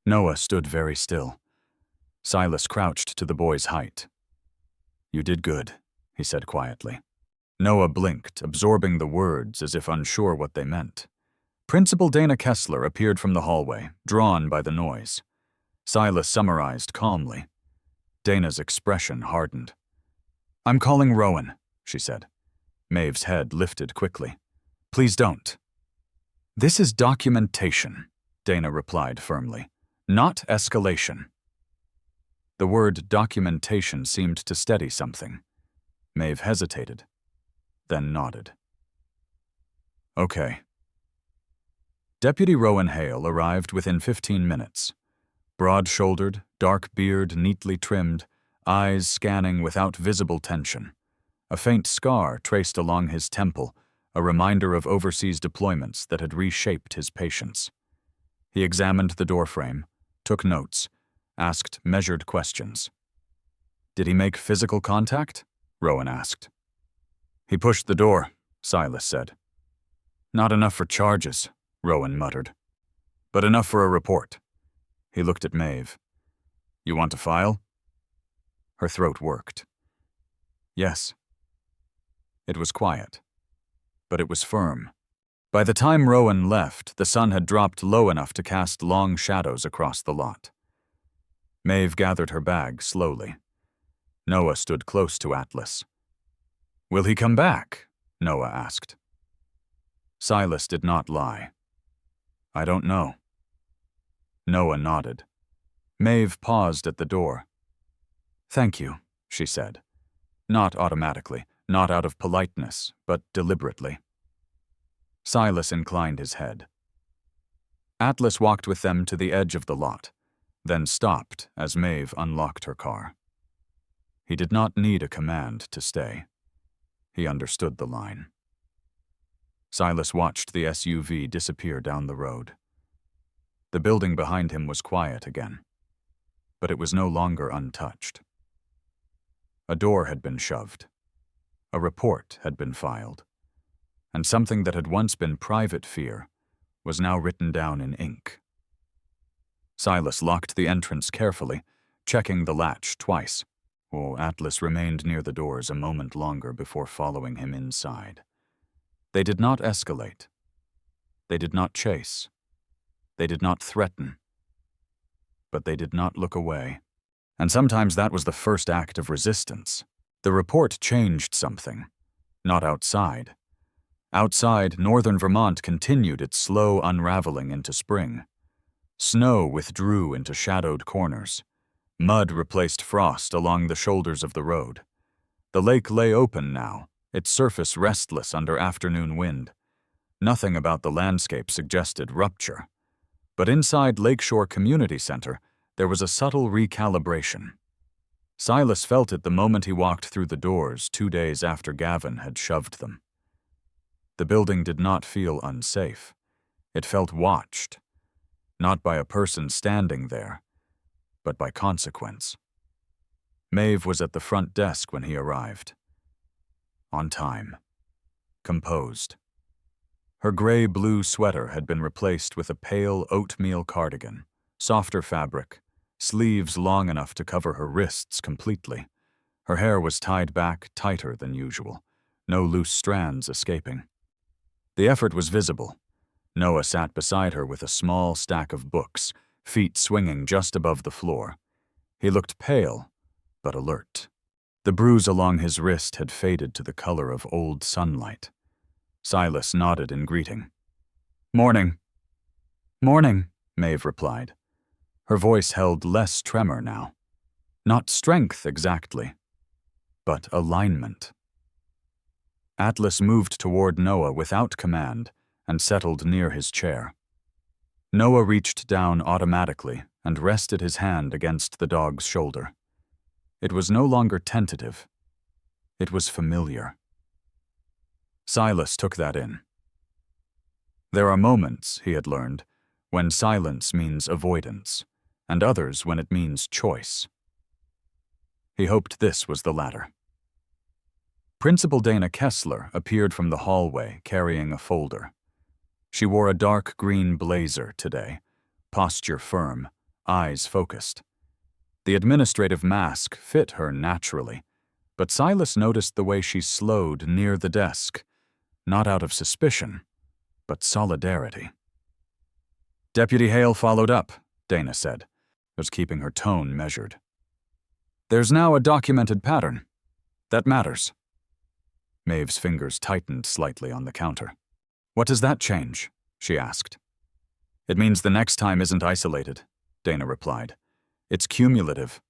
Noah stood very still. Silas crouched to the boy's height. "You did good," he said quietly. Noah blinked, absorbing the words as if unsure what they meant. Principal Dana Kessler appeared from the hallway, drawn by the noise. Silas summarized calmly. Dana's expression hardened. "I'm calling Rowan," she said. Maeve's head lifted quickly. "Please don't." "This is documentation," Dana replied firmly, "not escalation." The word documentation seemed to steady something. Mave hesitated, then nodded. "Okay." Deputy Rowan Hale arrived within 15 minutes. Broad-shouldered, dark beard neatly trimmed, eyes scanning without visible tension. A faint scar traced along his temple, a reminder of overseas deployments that had reshaped his patience. He examined the doorframe, took notes, asked measured questions. "Did he make physical contact?" Rowan asked. "He pushed the door," Silas said. "Not enough for charges," Rowan muttered. "But enough for a report." He looked at Mave. "You want to file?" Her throat worked. "Yes." It was quiet, but it was firm. By the time Rowan left, the sun had dropped low enough to cast long shadows across the lot. Mave gathered her bag slowly. Noah stood close to Atlas. "Will he come back?" Noah asked. Silas did not lie. "I don't know." Noah nodded. Mave paused at the door. "Thank you," she said. Not automatically, not out of politeness, but deliberately. Silas inclined his head. Atlas walked with them to the edge of the lot, then stopped as Mave unlocked her car. He did not need a command to stay. He understood the line. Silas watched the SUV disappear down the road. The building behind him was quiet again, but it was no longer untouched. A door had been shoved. A report had been filed. And something that had once been private fear was now written down in ink. Silas locked the entrance carefully, checking the latch twice, while Atlas remained near the doors a moment longer before following him inside. They did not escalate. They did not chase. They did not threaten. But they did not look away. And sometimes that was the first act of resistance. The report changed something. Not outside. Outside, northern Vermont continued its slow unraveling into spring. Snow withdrew into shadowed corners. Mud replaced frost along the shoulders of the road. The lake lay open now, its surface restless under afternoon wind. Nothing about the landscape suggested rupture. But inside Lakeshore Community Center, there was a subtle recalibration. Silas felt it the moment he walked through the doors 2 days after Gavin had shoved them. The building did not feel unsafe. It felt watched, not by a person standing there, but by consequence. Mave was at the front desk when he arrived. On time. Composed. Her gray-blue sweater had been replaced with a pale oatmeal cardigan, softer fabric, sleeves long enough to cover her wrists completely. Her hair was tied back tighter than usual, no loose strands escaping. The effort was visible. Noah sat beside her with a small stack of books, feet swinging just above the floor. He looked pale, but alert. The bruise along his wrist had faded to the color of old sunlight. Silas nodded in greeting. "Morning." "Morning," Mave replied. Her voice held less tremor now. Not strength exactly, but alignment. Atlas moved toward Noah without command and settled near his chair. Noah reached down automatically and rested his hand against the dog's shoulder. It was no longer tentative. It was familiar. Silas took that in. There are moments, he had learned, when silence means avoidance, and others when it means choice. He hoped this was the latter. Principal Dana Kessler appeared from the hallway carrying a folder. She wore a dark green blazer today, posture firm, eyes focused. The administrative mask fit her naturally, but Silas noticed the way she slowed near the desk, not out of suspicion, but solidarity. "Deputy Hale followed up," Dana said, was keeping her tone measured. "There's now a documented pattern. That matters." Mave's fingers tightened slightly on the counter. "What does that change?" she asked. "It means the next time isn't isolated," Dana replied. "It's cumulative."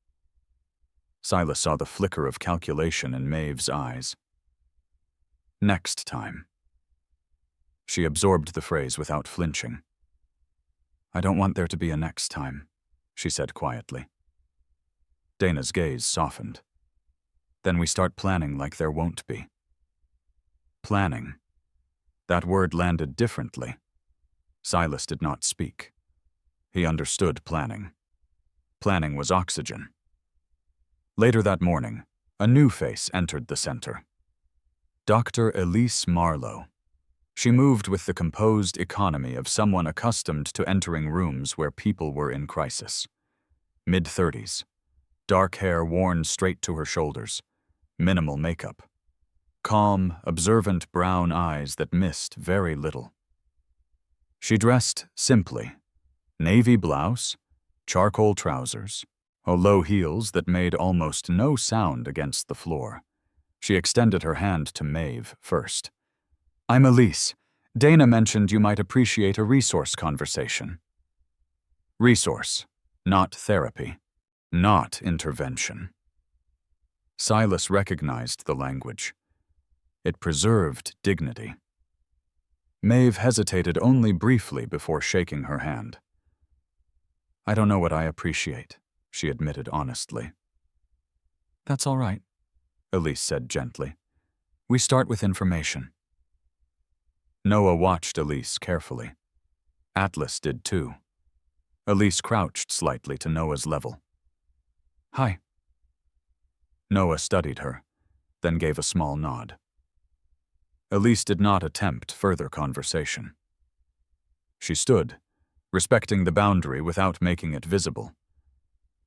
Silas saw the flicker of calculation in Mave's eyes. "Next time." She absorbed the phrase without flinching. "I don't want there to be a next time," she said quietly. Dana's gaze softened. "Then we start planning like there won't be." Planning. That word landed differently. Silas did not speak. He understood planning. Planning was oxygen. Later that morning, a new face entered the center. Dr. Elise Marlowe. She moved with the composed economy of someone accustomed to entering rooms where people were in crisis. Mid-30s. Dark hair worn straight to her shoulders. Minimal makeup. Calm, observant brown eyes that missed very little. She dressed simply. Navy blouse, charcoal trousers, low heels that made almost no sound against the floor. She extended her hand to Mave first. "I'm Elise. Dana mentioned you might appreciate a resource conversation." "Resource," Not therapy. Not intervention. Silas recognized the language. It preserved dignity. Mave hesitated only briefly before shaking her hand. "I don't know what I appreciate," she admitted honestly. "That's all right," Elise said gently. "We start with information." Noah watched Elise carefully. Atlas did too. Elise crouched slightly to Noah's level. "Hi." Noah studied her, then gave a small nod. Elise did not attempt further conversation. She stood, respecting the boundary without making it visible.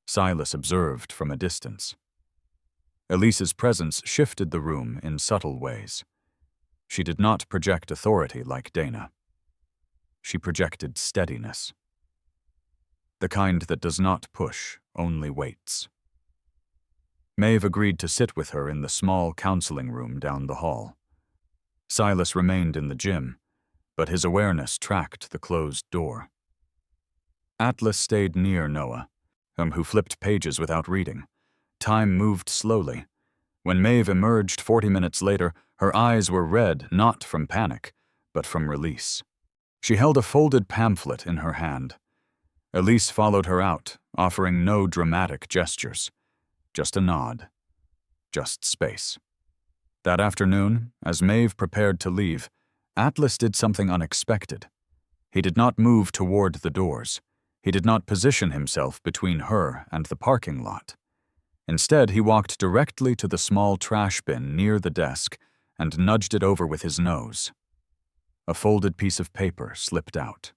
Silas observed from a distance. Elise's presence shifted the room in subtle ways. She did not project authority like Dana. She projected steadiness. The kind that does not push, only waits. Mave agreed to sit with her in the small counseling room down the hall. Silas remained in the gym, but his awareness tracked the closed door. Atlas stayed near Noah, who flipped pages without reading. Time moved slowly. When Mave emerged 40 minutes later, her eyes were red not from panic, but from release. She held a folded pamphlet in her hand. Elise followed her out, offering no dramatic gestures. Just a nod. Just space. That afternoon, as Mave prepared to leave, Atlas did something unexpected. He did not move toward the doors. He did not position himself between her and the parking lot. Instead, he walked directly to the small trash bin near the desk and nudged it over with his nose. A folded piece of paper slipped out.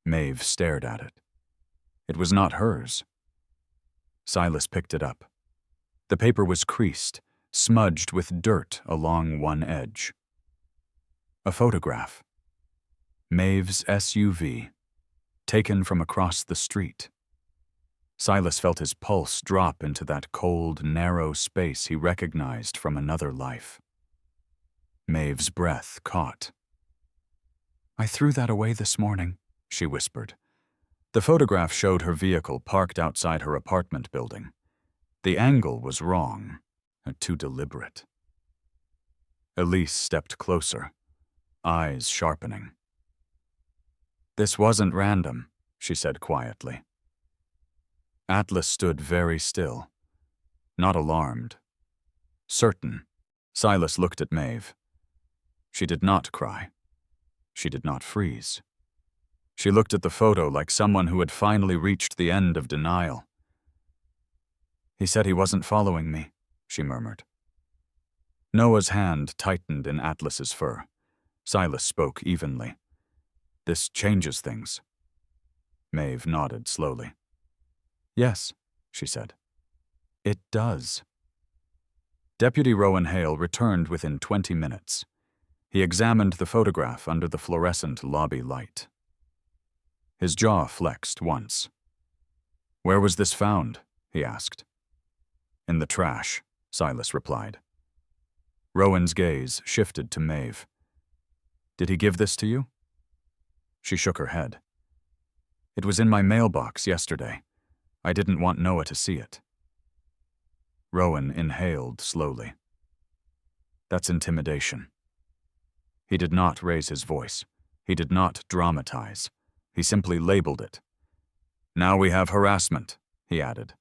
Mave stared at it. It was not hers. Silas picked it up. The paper was creased, smudged with dirt along one edge. A photograph. Mave's SUV, taken from across the street. Silas felt his pulse drop into that cold, narrow space he recognized from another life. Mave's breath caught. "I threw that away this morning," she whispered. The photograph showed her vehicle parked outside her apartment building. The angle was wrong, too deliberate. Elise stepped closer, eyes sharpening. "This wasn't random," she said quietly. Atlas stood very still, not alarmed. Certain. Silas looked at Mave. She did not cry. She did not freeze. She looked at the photo like someone who had finally reached the end of denial. "He said he wasn't following me," she murmured. Noah's hand tightened in Atlas's fur. Silas spoke evenly. "This changes things." Mave nodded slowly. "Yes," she said. "It does." Deputy Rowan Hale returned within 20 minutes. He examined the photograph under the fluorescent lobby light. His jaw flexed once. "Where was this found?" he asked. "In the trash," Silas replied. Rowan's gaze shifted to Mave. "Did he give this to you?" She shook her head. "It was in my mailbox yesterday. I didn't want Noah to see it." Rowan inhaled slowly. "That's intimidation." He did not raise his voice. He did not dramatize. He simply labeled it. "Now we have harassment," he added.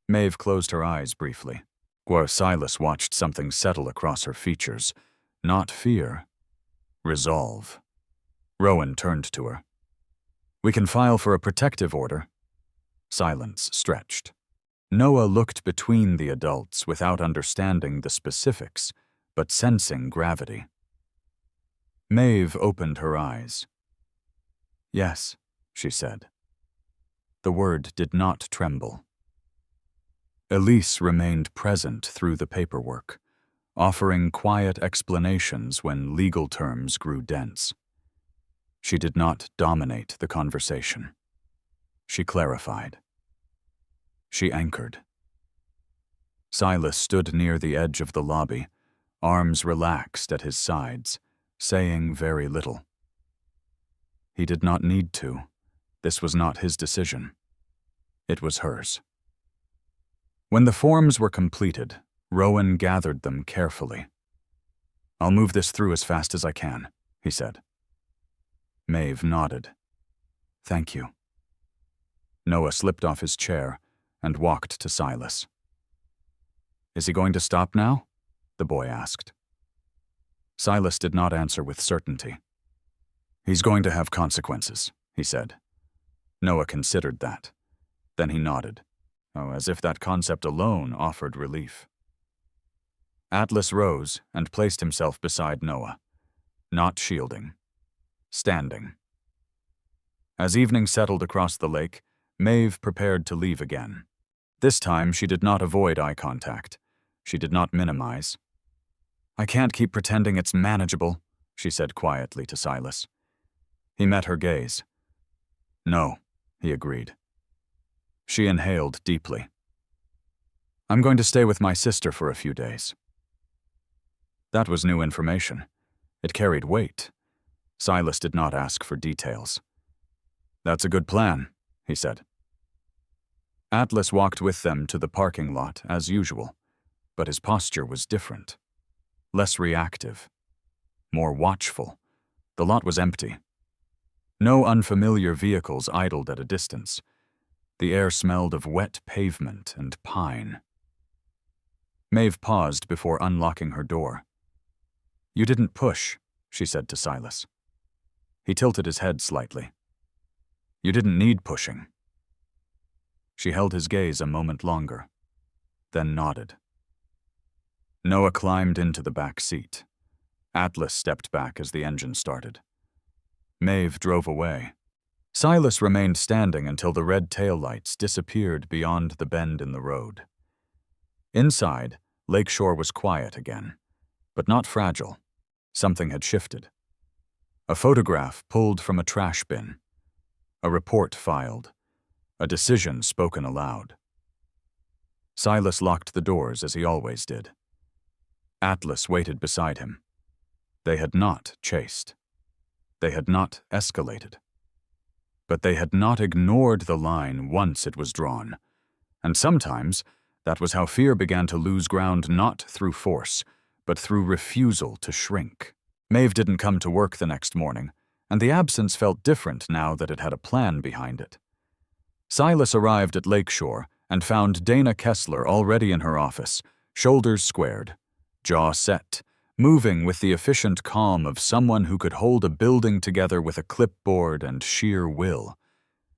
Mave closed her eyes briefly, while Silas watched something settle across her features. Not fear. Resolve. Rowan turned to her. "We can file for a protective order." Silence stretched. Noah looked between the adults without understanding the specifics, but sensing gravity. Mave opened her eyes. "Yes," she said. The word did not tremble. Elise remained present through the paperwork, offering quiet explanations when legal terms grew dense. She did not dominate the conversation. She clarified. She anchored. Silas stood near the edge of the lobby, arms relaxed at his sides, saying very little. He did not need to. This was not his decision. It was hers. When the forms were completed, Rowan gathered them carefully. "I'll move this through as fast as I can," he said. Mave nodded. "Thank you." Noah slipped off his chair and walked to Silas. "Is he going to stop now?" the boy asked. Silas did not answer with certainty. "He's going to have consequences," he said. Noah considered that. Then he nodded, as if that concept alone offered relief. Atlas rose and placed himself beside Noah, not shielding, standing. As evening settled across the lake, Mave prepared to leave again. This time she did not avoid eye contact. She did not minimize. "I can't keep pretending it's manageable," she said quietly to Silas. He met her gaze. "No," he agreed. She inhaled deeply. "I'm going to stay with my sister for a few days." That was new information. It carried weight. Silas did not ask for details. "That's a good plan," he said. Atlas walked with them to the parking lot as usual, but his posture was different. Less reactive. More watchful. The lot was empty. No unfamiliar vehicles idled at a distance. The air smelled of wet pavement and pine. Mave paused before unlocking her door. "You didn't push," she said to Silas. He tilted his head slightly. "You didn't need pushing." She held his gaze a moment longer, then nodded. Noah climbed into the back seat. Atlas stepped back as the engine started. Mave drove away. Silas remained standing until the red taillights disappeared beyond the bend in the road. Inside, Lakeshore was quiet again, but not fragile. Something had shifted. A photograph pulled from a trash bin. A report filed. A decision spoken aloud. Silas locked the doors as he always did. Atlas waited beside him. They had not chased. They had not escalated. But they had not ignored the line once it was drawn. And sometimes, that was how fear began to lose ground not through force, but through refusal to shrink. Mave didn't come to work the next morning, and the absence felt different now that it had a plan behind it. Silas arrived at Lakeshore and found Dana Kessler already in her office, shoulders squared, jaw set, moving with the efficient calm of someone who could hold a building together with a clipboard and sheer will.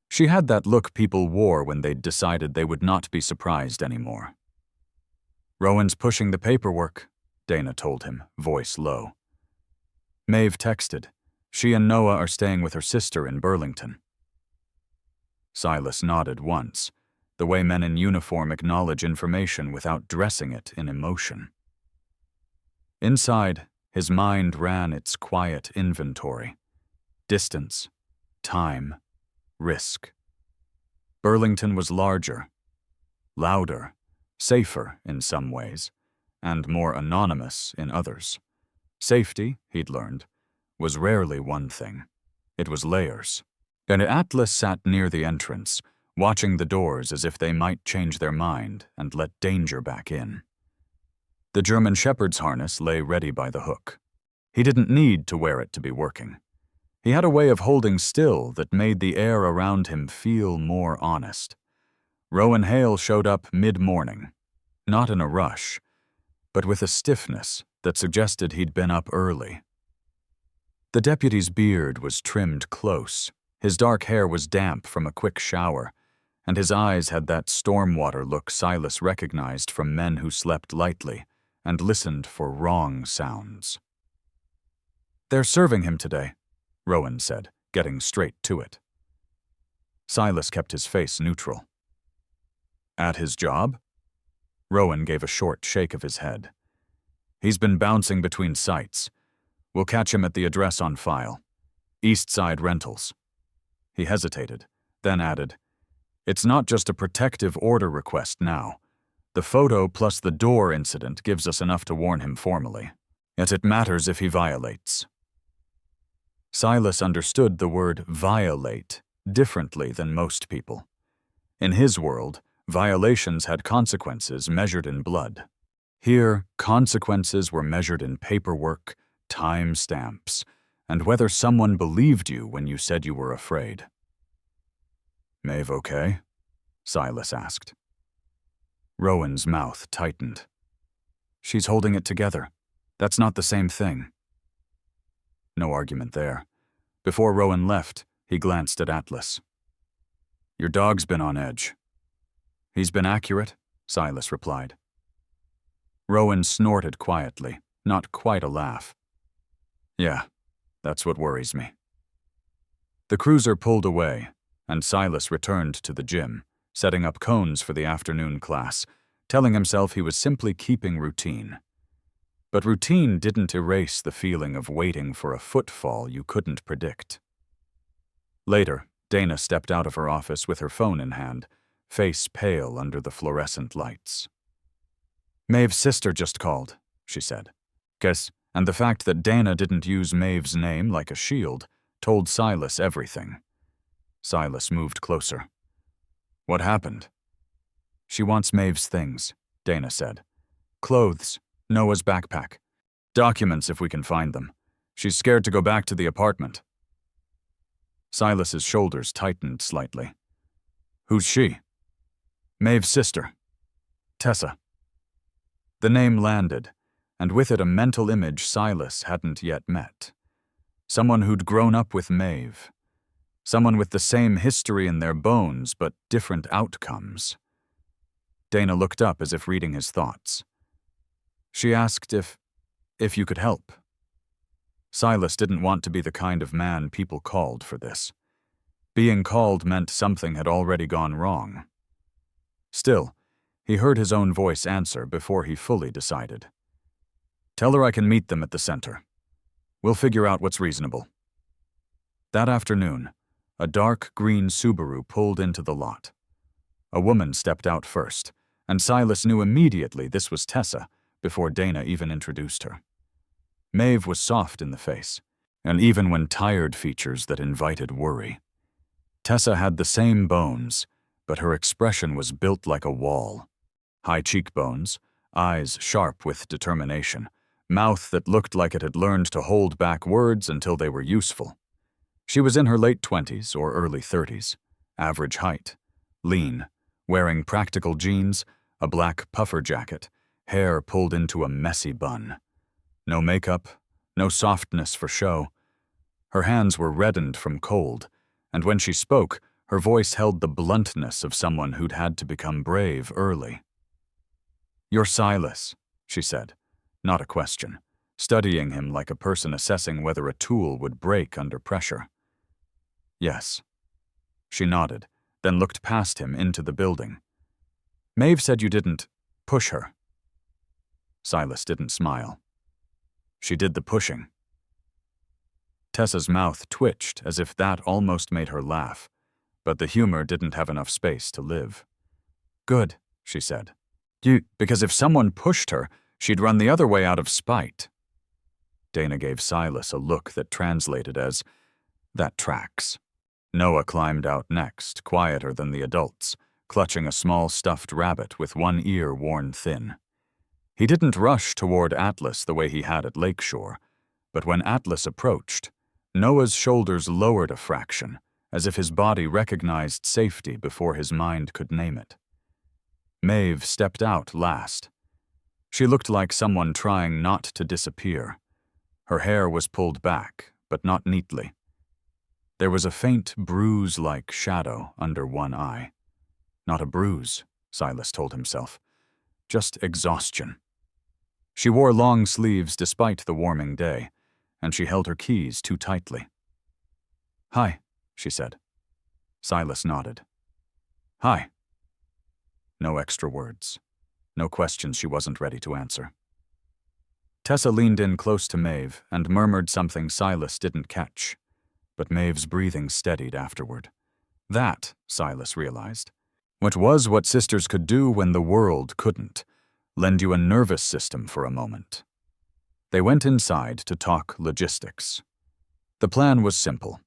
She had that look people wore when they'd decided they would not be surprised anymore. "Rowan's pushing the paperwork," Dana told him, voice low. Mave texted. She and Noah are staying with her sister in Burlington. Silas nodded once, the way men in uniform acknowledge information without dressing it in emotion. Inside, his mind ran its quiet inventory. Distance, time, risk. Burlington was larger, louder, safer in some ways, and more anonymous in others. Safety, he'd learned, was rarely one thing. It was layers. And Atlas sat near the entrance, watching the doors as if they might change their mind and let danger back in. The German shepherd's harness lay ready by the hook. He didn't need to wear it to be working. He had a way of holding still that made the air around him feel more honest. Rowan Hale showed up mid-morning, not in a rush, but with a stiffness that suggested he'd been up early. The deputy's beard was trimmed close, his dark hair was damp from a quick shower, and his eyes had that stormwater look Silas recognized from men who slept lightly and listened for wrong sounds. "They're serving him today," Rowan said, getting straight to it. Silas kept his face neutral. "At his job?" Rowan gave a short shake of his head. "He's been bouncing between sites. We'll catch him at the address on file. East Side Rentals." He hesitated, then added, "It's not just a protective order request now. The photo plus the door incident gives us enough to warn him formally. Yet it matters if he violates." Silas understood the word violate differently than most people. In his world, violations had consequences measured in blood. Here, consequences were measured in paperwork, time stamps, and whether someone believed you when you said you were afraid. "Mave okay?" Silas asked. Rowan's mouth tightened. "She's holding it together. That's not the same thing." No argument there. Before Rowan left, he glanced at Atlas. "Your dog's been on edge." "He's been accurate," Silas replied. Rowan snorted quietly, not quite a laugh. "Yeah, that's what worries me." The cruiser pulled away, and Silas returned to the gym, setting up cones for the afternoon class, telling himself he was simply keeping routine. But routine didn't erase the feeling of waiting for a footfall you couldn't predict. Later, Dana stepped out of her office with her phone in hand, face pale under the fluorescent lights. "Mave's sister just called," she said. And the fact that Dana didn't use Mave's name like a shield told Silas everything. Silas moved closer. "What happened?" "She wants Mave's things," Dana said. "Clothes, Noah's backpack, documents if we can find them. She's scared to go back to the apartment." Silas's shoulders tightened slightly. "Who's she?" "Mave's sister. Tessa." The name landed, and with it a mental image Silas hadn't yet met. Someone who'd grown up with Mave. Someone with the same history in their bones, but different outcomes. Dana looked up as if reading his thoughts. She asked if you could help. Silas didn't want to be the kind of man people called for this. Being called meant something had already gone wrong. Still, he heard his own voice answer before he fully decided. "Tell her I can meet them at the center. We'll figure out what's reasonable." That afternoon, a dark green Subaru pulled into the lot. A woman stepped out first, and Silas knew immediately this was Tessa before Dana even introduced her. Mave was soft in the face, and even when tired features that invited worry. Tessa had the same bones, but her expression was built like a wall. High cheekbones, eyes sharp with determination, mouth that looked like it had learned to hold back words until they were useful. She was in her late 20s or early 30s, average height, lean, wearing practical jeans, a black puffer jacket, hair pulled into a messy bun. No makeup, no softness for show. Her hands were reddened from cold, and when she spoke, her voice held the bluntness of someone who'd had to become brave early. "You're Silas," she said, not a question, studying him like a person assessing whether a tool would break under pressure. "Yes." She nodded, then looked past him into the building. "Mave said you didn't push her." Silas didn't smile. "She did the pushing." Tessa's mouth twitched as if that almost made her laugh, but the humor didn't have enough space to live. "Good," she said. Because if someone pushed her, she'd run the other way out of spite." Dana gave Silas a look that translated as, "That tracks." Noah climbed out next, quieter than the adults, clutching a small stuffed rabbit with one ear worn thin. He didn't rush toward Atlas the way he had at Lakeshore, but when Atlas approached, Noah's shoulders lowered a fraction, as if his body recognized safety before his mind could name it. Mave stepped out last. She looked like someone trying not to disappear. Her hair was pulled back, but not neatly. There was a faint bruise-like shadow under one eye. Not a bruise, Silas told himself. Just exhaustion. She wore long sleeves despite the warming day, and she held her keys too tightly. "Hi," she said. Silas nodded. "Hi." No extra words. No questions she wasn't ready to answer. Tessa leaned in close to Mave and murmured something Silas didn't catch, but Mave's breathing steadied afterward. That, Silas realized, what sisters could do when the world couldn't, lend you a nervous system for a moment. They went inside to talk logistics. The plan was simple.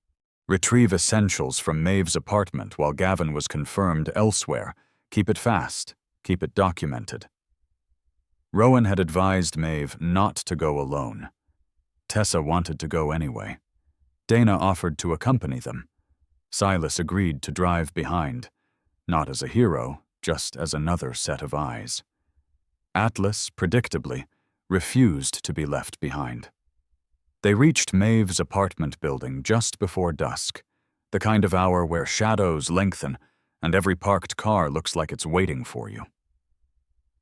Retrieve essentials from Mave's apartment while Gavin was confirmed elsewhere. Keep it fast. Keep it documented. Rowan had advised Mave not to go alone. Tessa wanted to go anyway. Dana offered to accompany them. Silas agreed to drive behind, not as a hero, just as another set of eyes. Atlas, predictably, refused to be left behind. They reached Mave's apartment building just before dusk, the kind of hour where shadows lengthen and every parked car looks like it's waiting for you.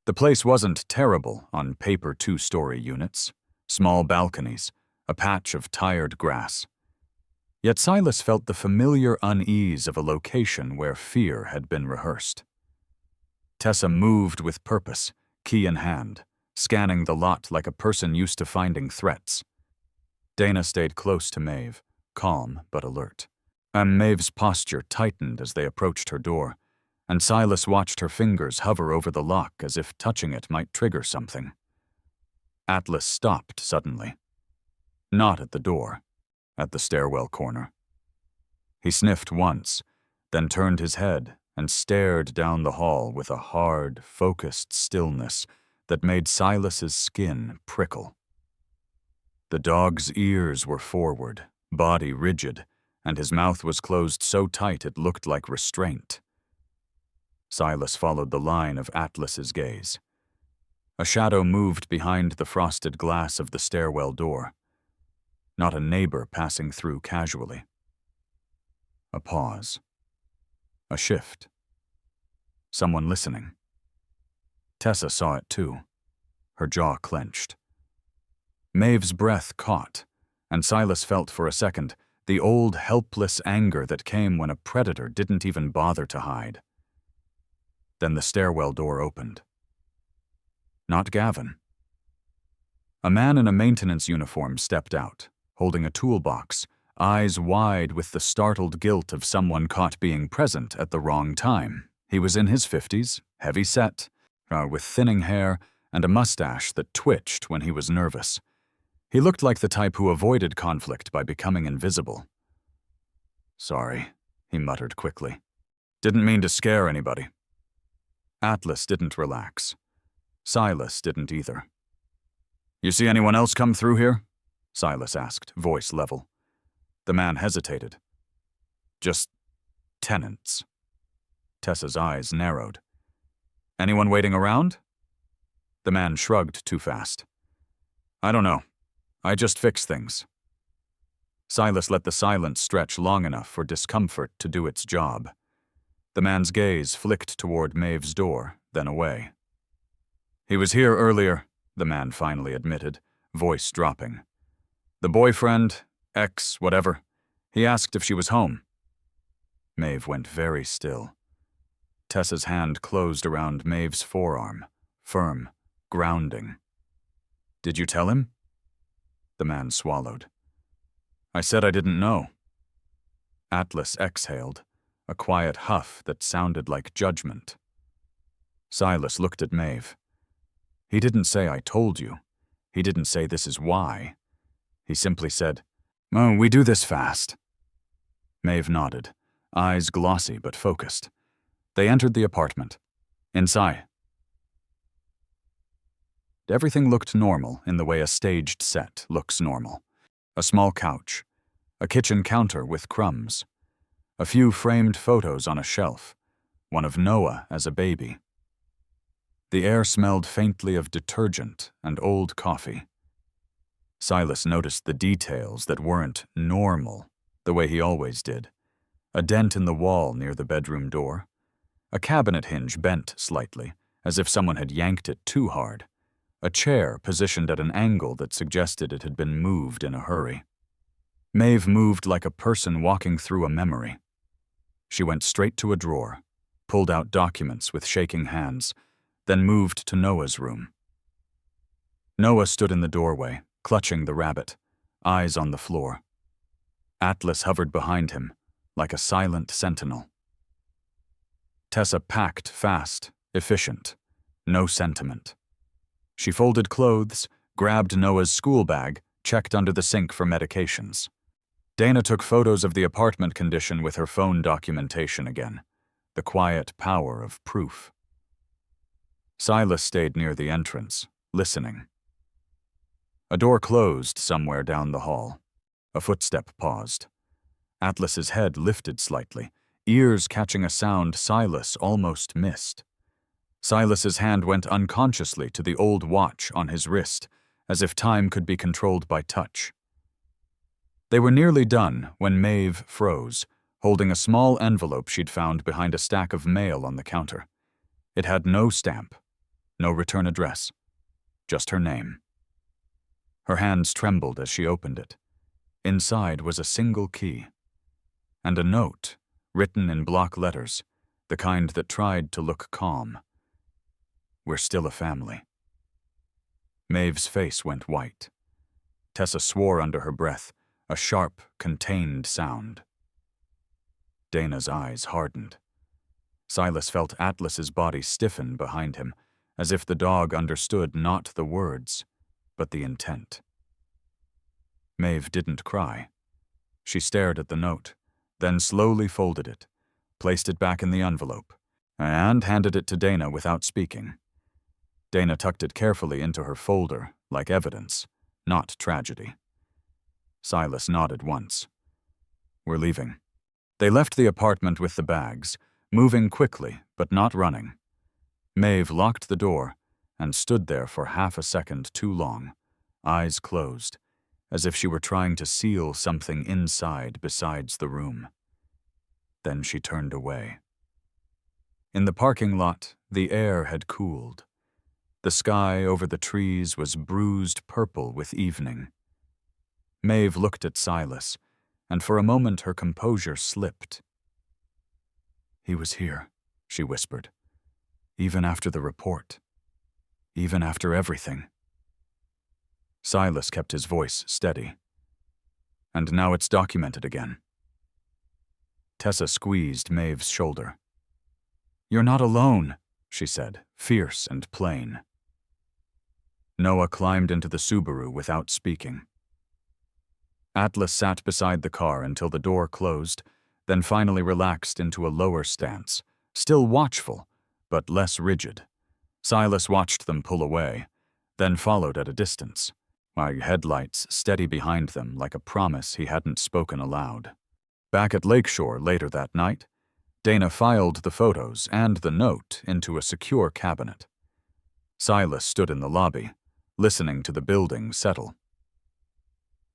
The place wasn't terrible on paper two-story units, small balconies, a patch of tired grass. Yet Silas felt the familiar unease of a location where fear had been rehearsed. Tessa moved with purpose, key in hand, scanning the lot like a person used to finding threats. Dana stayed close to Mave, calm but alert. And Mave's posture tightened as they approached her door, and Silas watched her fingers hover over the lock as if touching it might trigger something. Atlas stopped suddenly. Not at the door, at the stairwell corner. He sniffed once, then turned his head and stared down the hall with a hard, focused stillness that made Silas's skin prickle. The dog's ears were forward, body rigid, and his mouth was closed so tight it looked like restraint. Silas followed the line of Atlas's gaze. A shadow moved behind the frosted glass of the stairwell door. Not a neighbor passing through casually. A pause. A shift. Someone listening. Tessa saw it too. Her jaw clenched. Mave's breath caught, and Silas felt for a second the old helpless anger that came when a predator didn't even bother to hide. Then the stairwell door opened. Not Gavin. A man in a maintenance uniform stepped out, holding a toolbox, eyes wide with the startled guilt of someone caught being present at the wrong time. He was in his 50s, heavy-set, with thinning hair and a mustache that twitched when he was nervous. He looked like the type who avoided conflict by becoming invisible. "Sorry," he muttered quickly. "Didn't mean to scare anybody." Atlas didn't relax. Silas didn't either. "You see anyone else come through here?" Silas asked, voice level. The man hesitated. "Just tenants." Tessa's eyes narrowed. "Anyone waiting around?" The man shrugged too fast. "I don't know. I just fix things." Silas let the silence stretch long enough for discomfort to do its job. The man's gaze flicked toward Mave's door, then away. "He was here earlier," the man finally admitted, voice dropping. "The boyfriend, ex, whatever, he asked if she was home." Mave went very still. Tessa's hand closed around Mave's forearm, firm, grounding. "Did you tell him?" The man swallowed. "I said I didn't know." Atlas exhaled, a quiet huff that sounded like judgment. Silas looked at Mave. "He didn't say I told you. He didn't say this is why. He simply said, 'Oh, we do this fast.'" Mave nodded, eyes glossy but focused. They entered the apartment. Inside. Everything looked normal in the way a staged set looks normal. A small couch, a kitchen counter with crumbs, a few framed photos on a shelf, one of Noah as a baby. The air smelled faintly of detergent and old coffee. Silas noticed the details that weren't normal, the way he always did. A dent in the wall near the bedroom door. A cabinet hinge bent slightly, as if someone had yanked it too hard. A chair positioned at an angle that suggested it had been moved in a hurry. Mave moved like a person walking through a memory. She went straight to a drawer, pulled out documents with shaking hands, then moved to Noah's room. Noah stood in the doorway, clutching the rabbit, eyes on the floor. Atlas hovered behind him, like a silent sentinel. Tessa packed fast, efficient, no sentiment. She folded clothes, grabbed Noah's school bag, checked under the sink for medications. Dana took photos of the apartment condition with her phone documentation again, the quiet power of proof. Silas stayed near the entrance, listening. A door closed somewhere down the hall. A footstep paused. Atlas's head lifted slightly, ears catching a sound Silas almost missed. Silas's hand went unconsciously to the old watch on his wrist, as if time could be controlled by touch. They were nearly done when Mave froze, holding a small envelope she'd found behind a stack of mail on the counter. It had no stamp, no return address, just her name. Her hands trembled as she opened it. Inside was a single key, and a note, written in block letters, the kind that tried to look calm. "We're still a family." Mave's face went white. Tessa swore under her breath, a sharp, contained sound. Dana's eyes hardened. Silas felt Atlas's body stiffen behind him, as if the dog understood not the words, but the intent. Mave didn't cry. She stared at the note, then slowly folded it, placed it back in the envelope, and handed it to Dana without speaking. Dana tucked it carefully into her folder, like evidence, not tragedy. Silas nodded once. "We're leaving." They left the apartment with the bags, moving quickly, but not running. Mave locked the door and stood there for half a second too long, eyes closed, as if she were trying to seal something inside besides the room. Then she turned away. In the parking lot, the air had cooled. The sky over the trees was bruised purple with evening. Mave looked at Silas, and for a moment her composure slipped. "He was here," she whispered. "Even after the report. Even after everything." Silas kept his voice steady. "And now it's documented again." Tessa squeezed Mave's shoulder. "You're not alone," she said, fierce and plain. Noah climbed into the Subaru without speaking. Atlas sat beside the car until the door closed, then finally relaxed into a lower stance, still watchful, but less rigid. Silas watched them pull away, then followed at a distance, my headlights steady behind them like a promise he hadn't spoken aloud. Back at Lakeshore later that night, Dana filed the photos and the note into a secure cabinet. Silas stood in the lobby, listening to the building settle.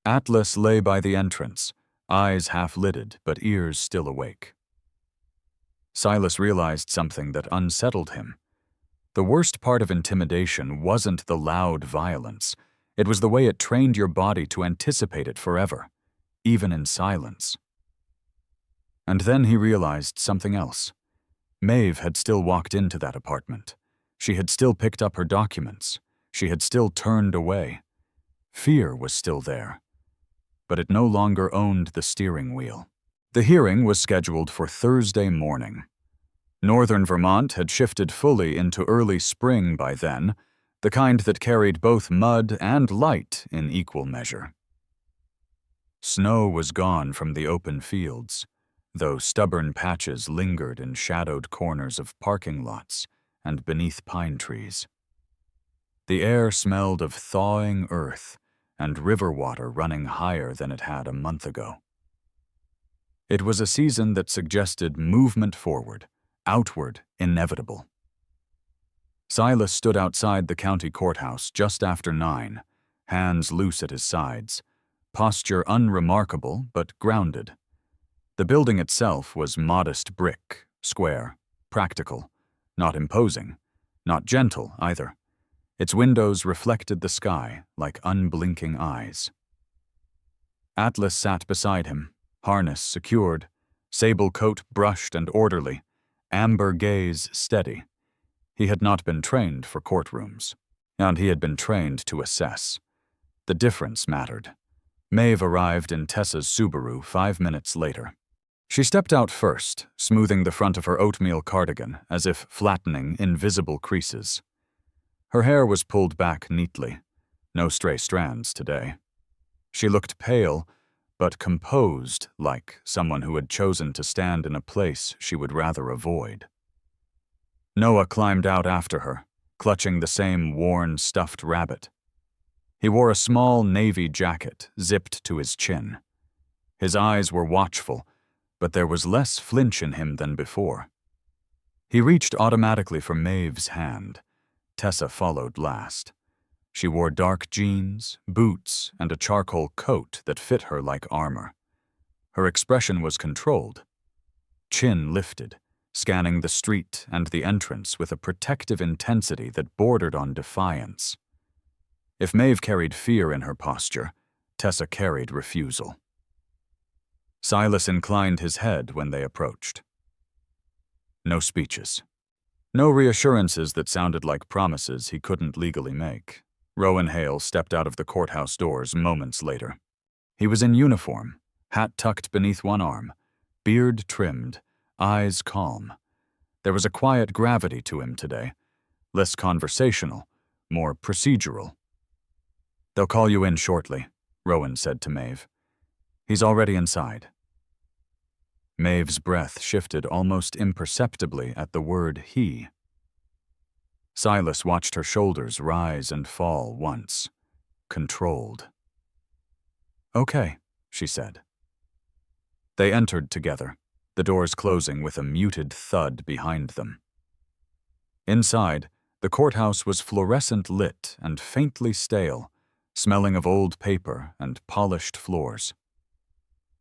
Atlas lay by the entrance, eyes half-lidded but ears still awake. Silas realized something that unsettled him. The worst part of intimidation wasn't the loud violence. It was the way it trained your body to anticipate it forever, even in silence. And then he realized something else. Mave had still walked into that apartment. She had still picked up her documents. She had still turned away. Fear was still there, but it no longer owned the steering wheel. The hearing was scheduled for Thursday morning. Northern Vermont had shifted fully into early spring by then, the kind that carried both mud and light in equal measure. Snow was gone from the open fields, though stubborn patches lingered in shadowed corners of parking lots and beneath pine trees. The air smelled of thawing earth and river water running higher than it had a month ago. It was a season that suggested movement forward, outward, inevitable. Silas stood outside the county courthouse just after 9, hands loose at his sides, posture unremarkable but grounded. The building itself was modest brick, square, practical, not imposing, not gentle either. Its windows reflected the sky like unblinking eyes. Atlas sat beside him, harness secured, sable coat brushed and orderly, amber gaze steady. He had not been trained for courtrooms, and he had been trained to assess. The difference mattered. Mave arrived in Tessa's Subaru 5 minutes later. She stepped out first, smoothing the front of her oatmeal cardigan as if flattening invisible creases. Her hair was pulled back neatly, no stray strands today. She looked pale, but composed like someone who had chosen to stand in a place she would rather avoid. Noah climbed out after her, clutching the same worn stuffed rabbit. He wore a small navy jacket zipped to his chin. His eyes were watchful, but there was less flinch in him than before. He reached automatically for Mave's hand. Tessa followed last. She wore dark jeans, boots, and a charcoal coat that fit her like armor. Her expression was controlled. Chin lifted, scanning the street and the entrance with a protective intensity that bordered on defiance. If Mave carried fear in her posture, Tessa carried refusal. Silas inclined his head when they approached. No speeches. No reassurances that sounded like promises he couldn't legally make. Rowan Hale stepped out of the courthouse doors moments later. He was in uniform, hat tucked beneath one arm, beard trimmed, eyes calm. There was a quiet gravity to him today, less conversational, more procedural. "They'll call you in shortly," Rowan said to Mave. "He's already inside." Mave's breath shifted almost imperceptibly at the word he. Silas watched her shoulders rise and fall once, controlled. "Okay," she said. They entered together, the doors closing with a muted thud behind them. Inside, the courthouse was fluorescent lit and faintly stale, smelling of old paper and polished floors.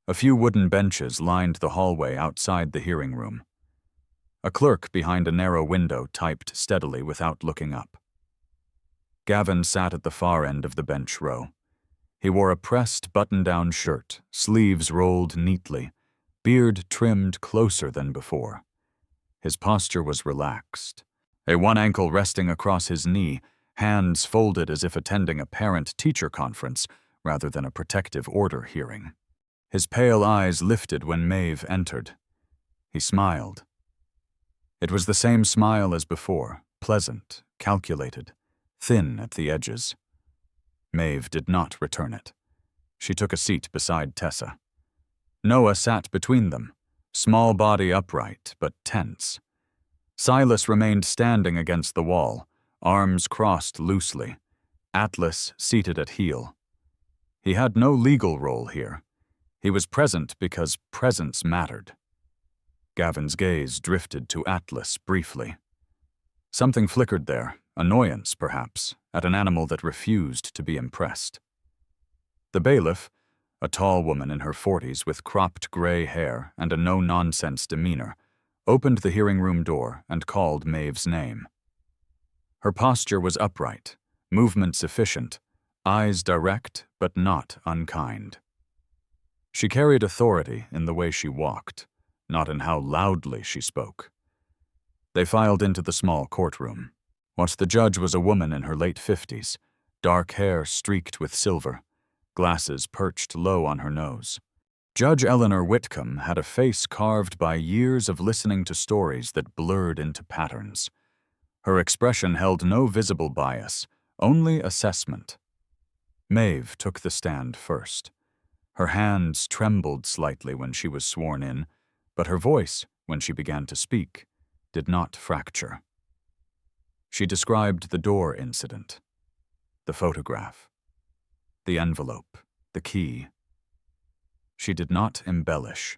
A few wooden benches lined the hallway outside the hearing room. A clerk behind a narrow window typed steadily without looking up. Gavin sat at the far end of the bench row. He wore a pressed button-down shirt, sleeves rolled neatly, beard trimmed closer than before. His posture was relaxed, one ankle resting across his knee, hands folded as if attending a parent-teacher conference rather than a protective order hearing. His pale eyes lifted when Mave entered. He smiled. It was the same smile as before, pleasant, calculated, thin at the edges. Mave did not return it. She took a seat beside Tessa. Noah sat between them, small body upright but tense. Silas remained standing against the wall, arms crossed loosely, Atlas seated at heel. He had no legal role here. He was present because presence mattered. Gavin's gaze drifted to Atlas briefly. Something flickered there, annoyance perhaps, at an animal that refused to be impressed. The bailiff, a tall woman in her 40s with cropped gray hair and a no-nonsense demeanor, opened the hearing room door and called Mave's name. Her posture was upright, movements efficient, eyes direct but not unkind. She carried authority in the way she walked, not in how loudly she spoke. They filed into the small courtroom. What the judge was a woman in her late 50s, dark hair streaked with silver, glasses perched low on her nose. Judge Eleanor Whitcomb had a face carved by years of listening to stories that blurred into patterns. Her expression held no visible bias, only assessment. Mave took the stand first. Her hands trembled slightly when she was sworn in, but her voice, when she began to speak, did not fracture. She described the door incident, the photograph, the envelope, the key. She did not embellish.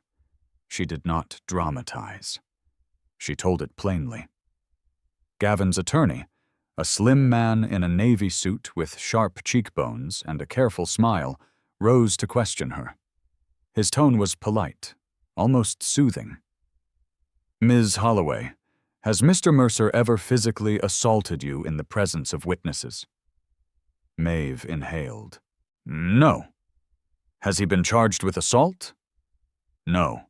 She did not dramatize. She told it plainly. Gavin's attorney, a slim man in a navy suit with sharp cheekbones and a careful smile, rose to question her. His tone was polite, almost soothing. "Ms. Holloway, has Mr. Mercer ever physically assaulted you in the presence of witnesses?" Mave inhaled. "No." "Has he been charged with assault?" "No."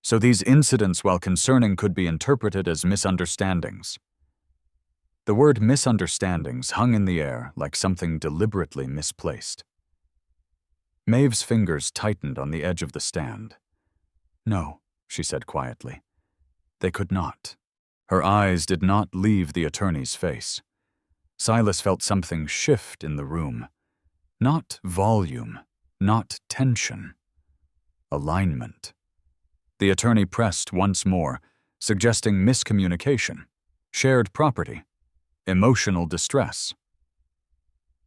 "So these incidents, while concerning, could be interpreted as misunderstandings." The word misunderstandings hung in the air like something deliberately misplaced. Mave's fingers tightened on the edge of the stand. "No," she said quietly. "They could not." Her eyes did not leave the attorney's face. Silas felt something shift in the room. Not volume, not tension. Alignment. The attorney pressed once more, suggesting miscommunication, shared property, emotional distress.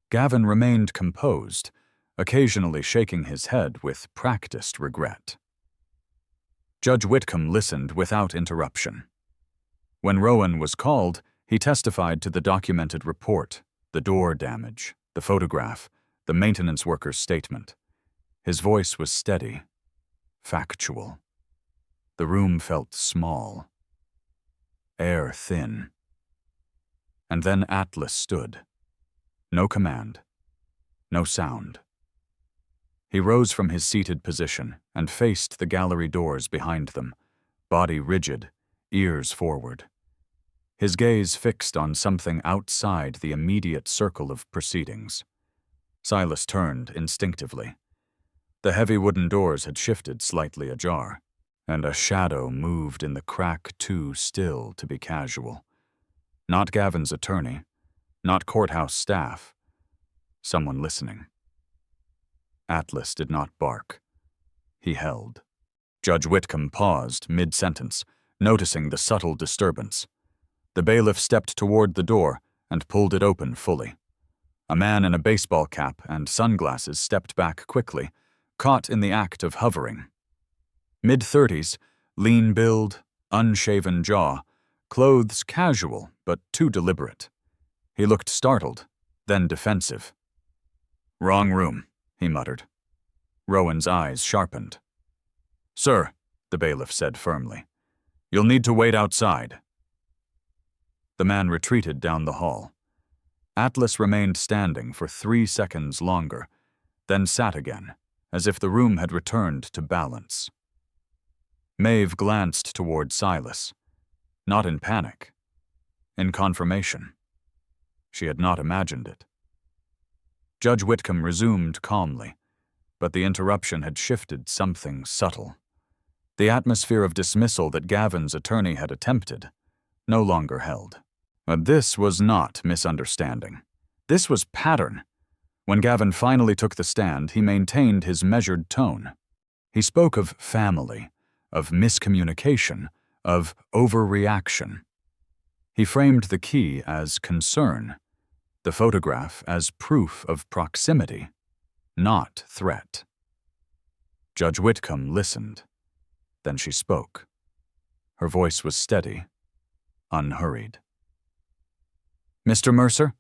Gavin remained composed, occasionally shaking his head with practiced regret. Judge Whitcomb listened without interruption. When Rowan was called, he testified to the documented report, the door damage, the photograph, the maintenance worker's statement. His voice was steady, factual. The room felt small, air thin. And then Atlas stood. No command, no sound. He rose from his seated position and faced the gallery doors behind them, body rigid, ears forward. His gaze fixed on something outside the immediate circle of proceedings. Silas turned instinctively. The heavy wooden doors had shifted slightly ajar, and a shadow moved in the crack too still to be casual. Not Gavin's attorney, not courthouse staff, someone listening. Atlas did not bark. He held. Judge Whitcomb paused mid-sentence, noticing the subtle disturbance. The bailiff stepped toward the door and pulled it open fully. A man in a baseball cap and sunglasses stepped back quickly, caught in the act of hovering. Mid-30s, lean build, unshaven jaw, clothes casual but too deliberate. He looked startled, then defensive. "Wrong room," he muttered. Rowan's eyes sharpened. "Sir," the bailiff said firmly, "you'll need to wait outside." The man retreated down the hall. Atlas remained standing for 3 seconds longer, then sat again, as if the room had returned to balance. Mave glanced toward Silas, not in panic, in confirmation. She had not imagined it. Judge Whitcomb resumed calmly, but the interruption had shifted something subtle. The atmosphere of dismissal that Gavin's attorney had attempted no longer held. But this was not misunderstanding. This was pattern. When Gavin finally took the stand, he maintained his measured tone. He spoke of family, of miscommunication, of overreaction. He framed the key as concern, the photograph as proof of proximity, not threat. Judge Whitcomb listened. Then she spoke. Her voice was steady, unhurried. "Mr. Mercer,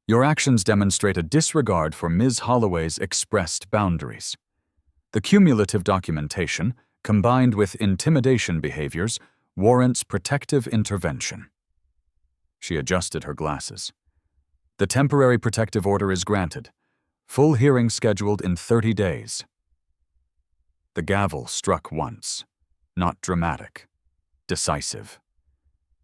your actions demonstrate a disregard for Ms. Holloway's expressed boundaries. The cumulative documentation, combined with intimidation behaviors, warrants protective intervention." She adjusted her glasses. "The temporary protective order is granted. Full hearing scheduled in 30 days. The gavel struck once, not dramatic, decisive.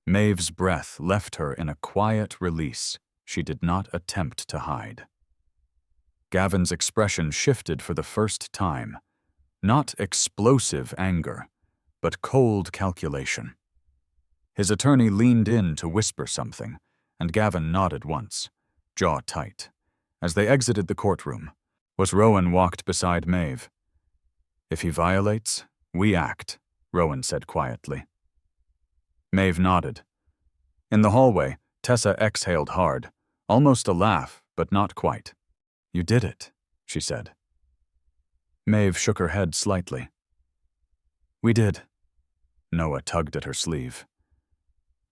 Mave's breath left her in a quiet release she did not attempt to hide. Gavin's expression shifted for the first time, not explosive anger, but cold calculation. His attorney leaned in to whisper something, and Gavin nodded once, jaw tight. As they exited the courtroom, Rowan walked beside Mave. "If he violates, we act," Rowan said quietly. Mave nodded. In the hallway, Tessa exhaled hard, almost a laugh, but not quite. "You did it," she said. Mave shook her head slightly. "We did." Noah tugged at her sleeve.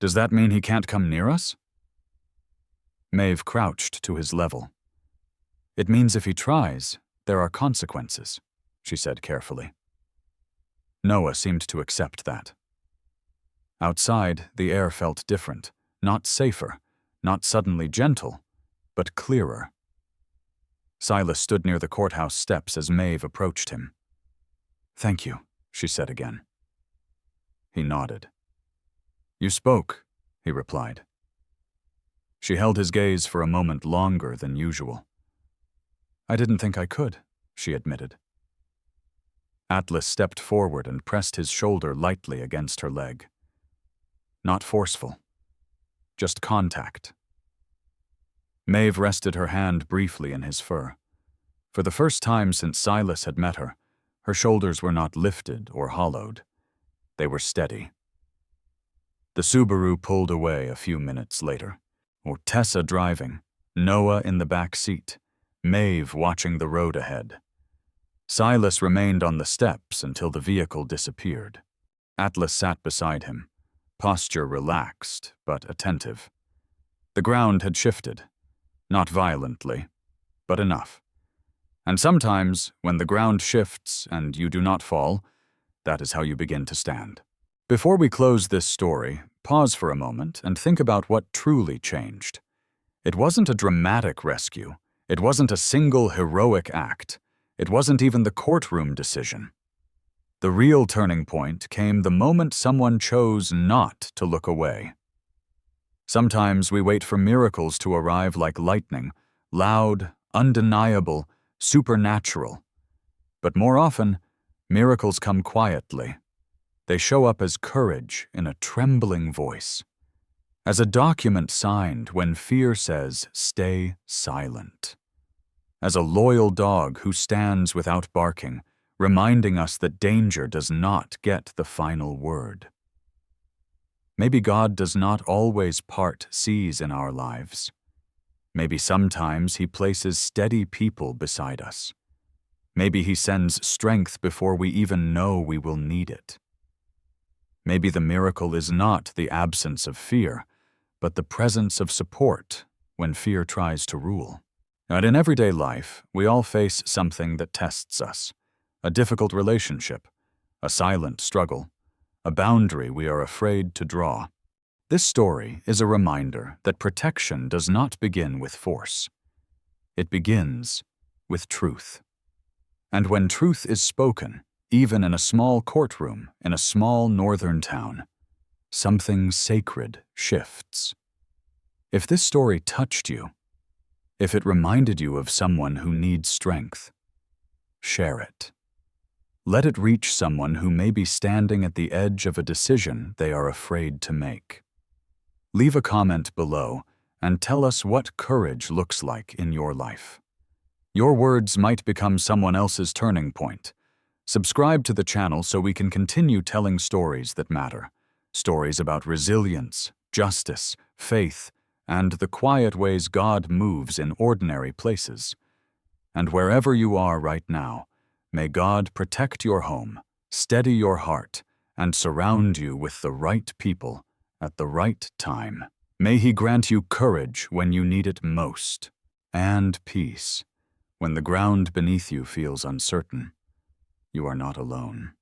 "Does that mean he can't come near us?" Mave crouched to his level. "It means if he tries, there are consequences," she said carefully. Noah seemed to accept that. Outside, the air felt different, not safer, not suddenly gentle, but clearer. Silas stood near the courthouse steps as Mave approached him. "Thank you," she said again. He nodded. "You spoke," he replied. She held his gaze for a moment longer than usual. "I didn't think I could," she admitted. Atlas stepped forward and pressed his shoulder lightly against her leg. Not forceful, just contact. Mave rested her hand briefly in his fur. For the first time since Silas had met her, her shoulders were not lifted or hollowed. They were steady. The Subaru pulled away a few minutes later, Tessa driving, Noah in the back seat, Mave watching the road ahead. Silas remained on the steps until the vehicle disappeared. Atlas sat beside him, posture relaxed but attentive. The ground had shifted, not violently, but enough. And sometimes, when the ground shifts and you do not fall, that is how you begin to stand. Before we close this story, pause for a moment and think about what truly changed. It wasn't a dramatic rescue. It wasn't a single heroic act. It wasn't even the courtroom decision. The real turning point came the moment someone chose not to look away. Sometimes we wait for miracles to arrive like lightning, loud, undeniable, supernatural. But more often, miracles come quietly. They show up as courage in a trembling voice, as a document signed when fear says, "Stay silent," as a loyal dog who stands without barking, reminding us that danger does not get the final word. Maybe God does not always part seas in our lives. Maybe sometimes He places steady people beside us. Maybe He sends strength before we even know we will need it. Maybe the miracle is not the absence of fear, but the presence of support when fear tries to rule. And in everyday life, we all face something that tests us. A difficult relationship, a silent struggle, a boundary we are afraid to draw. This story is a reminder that protection does not begin with force. It begins with truth. And when truth is spoken, even in a small courtroom in a small northern town, something sacred shifts. If this story touched you, if it reminded you of someone who needs strength, share it. Let it reach someone who may be standing at the edge of a decision they are afraid to make. Leave a comment below and tell us what courage looks like in your life. Your words might become someone else's turning point. Subscribe to the channel so we can continue telling stories that matter. Stories about resilience, justice, faith, and the quiet ways God moves in ordinary places. And wherever you are right now, may God protect your home, steady your heart, and surround you with the right people at the right time. May He grant you courage when you need it most, and peace when the ground beneath you feels uncertain. You are not alone.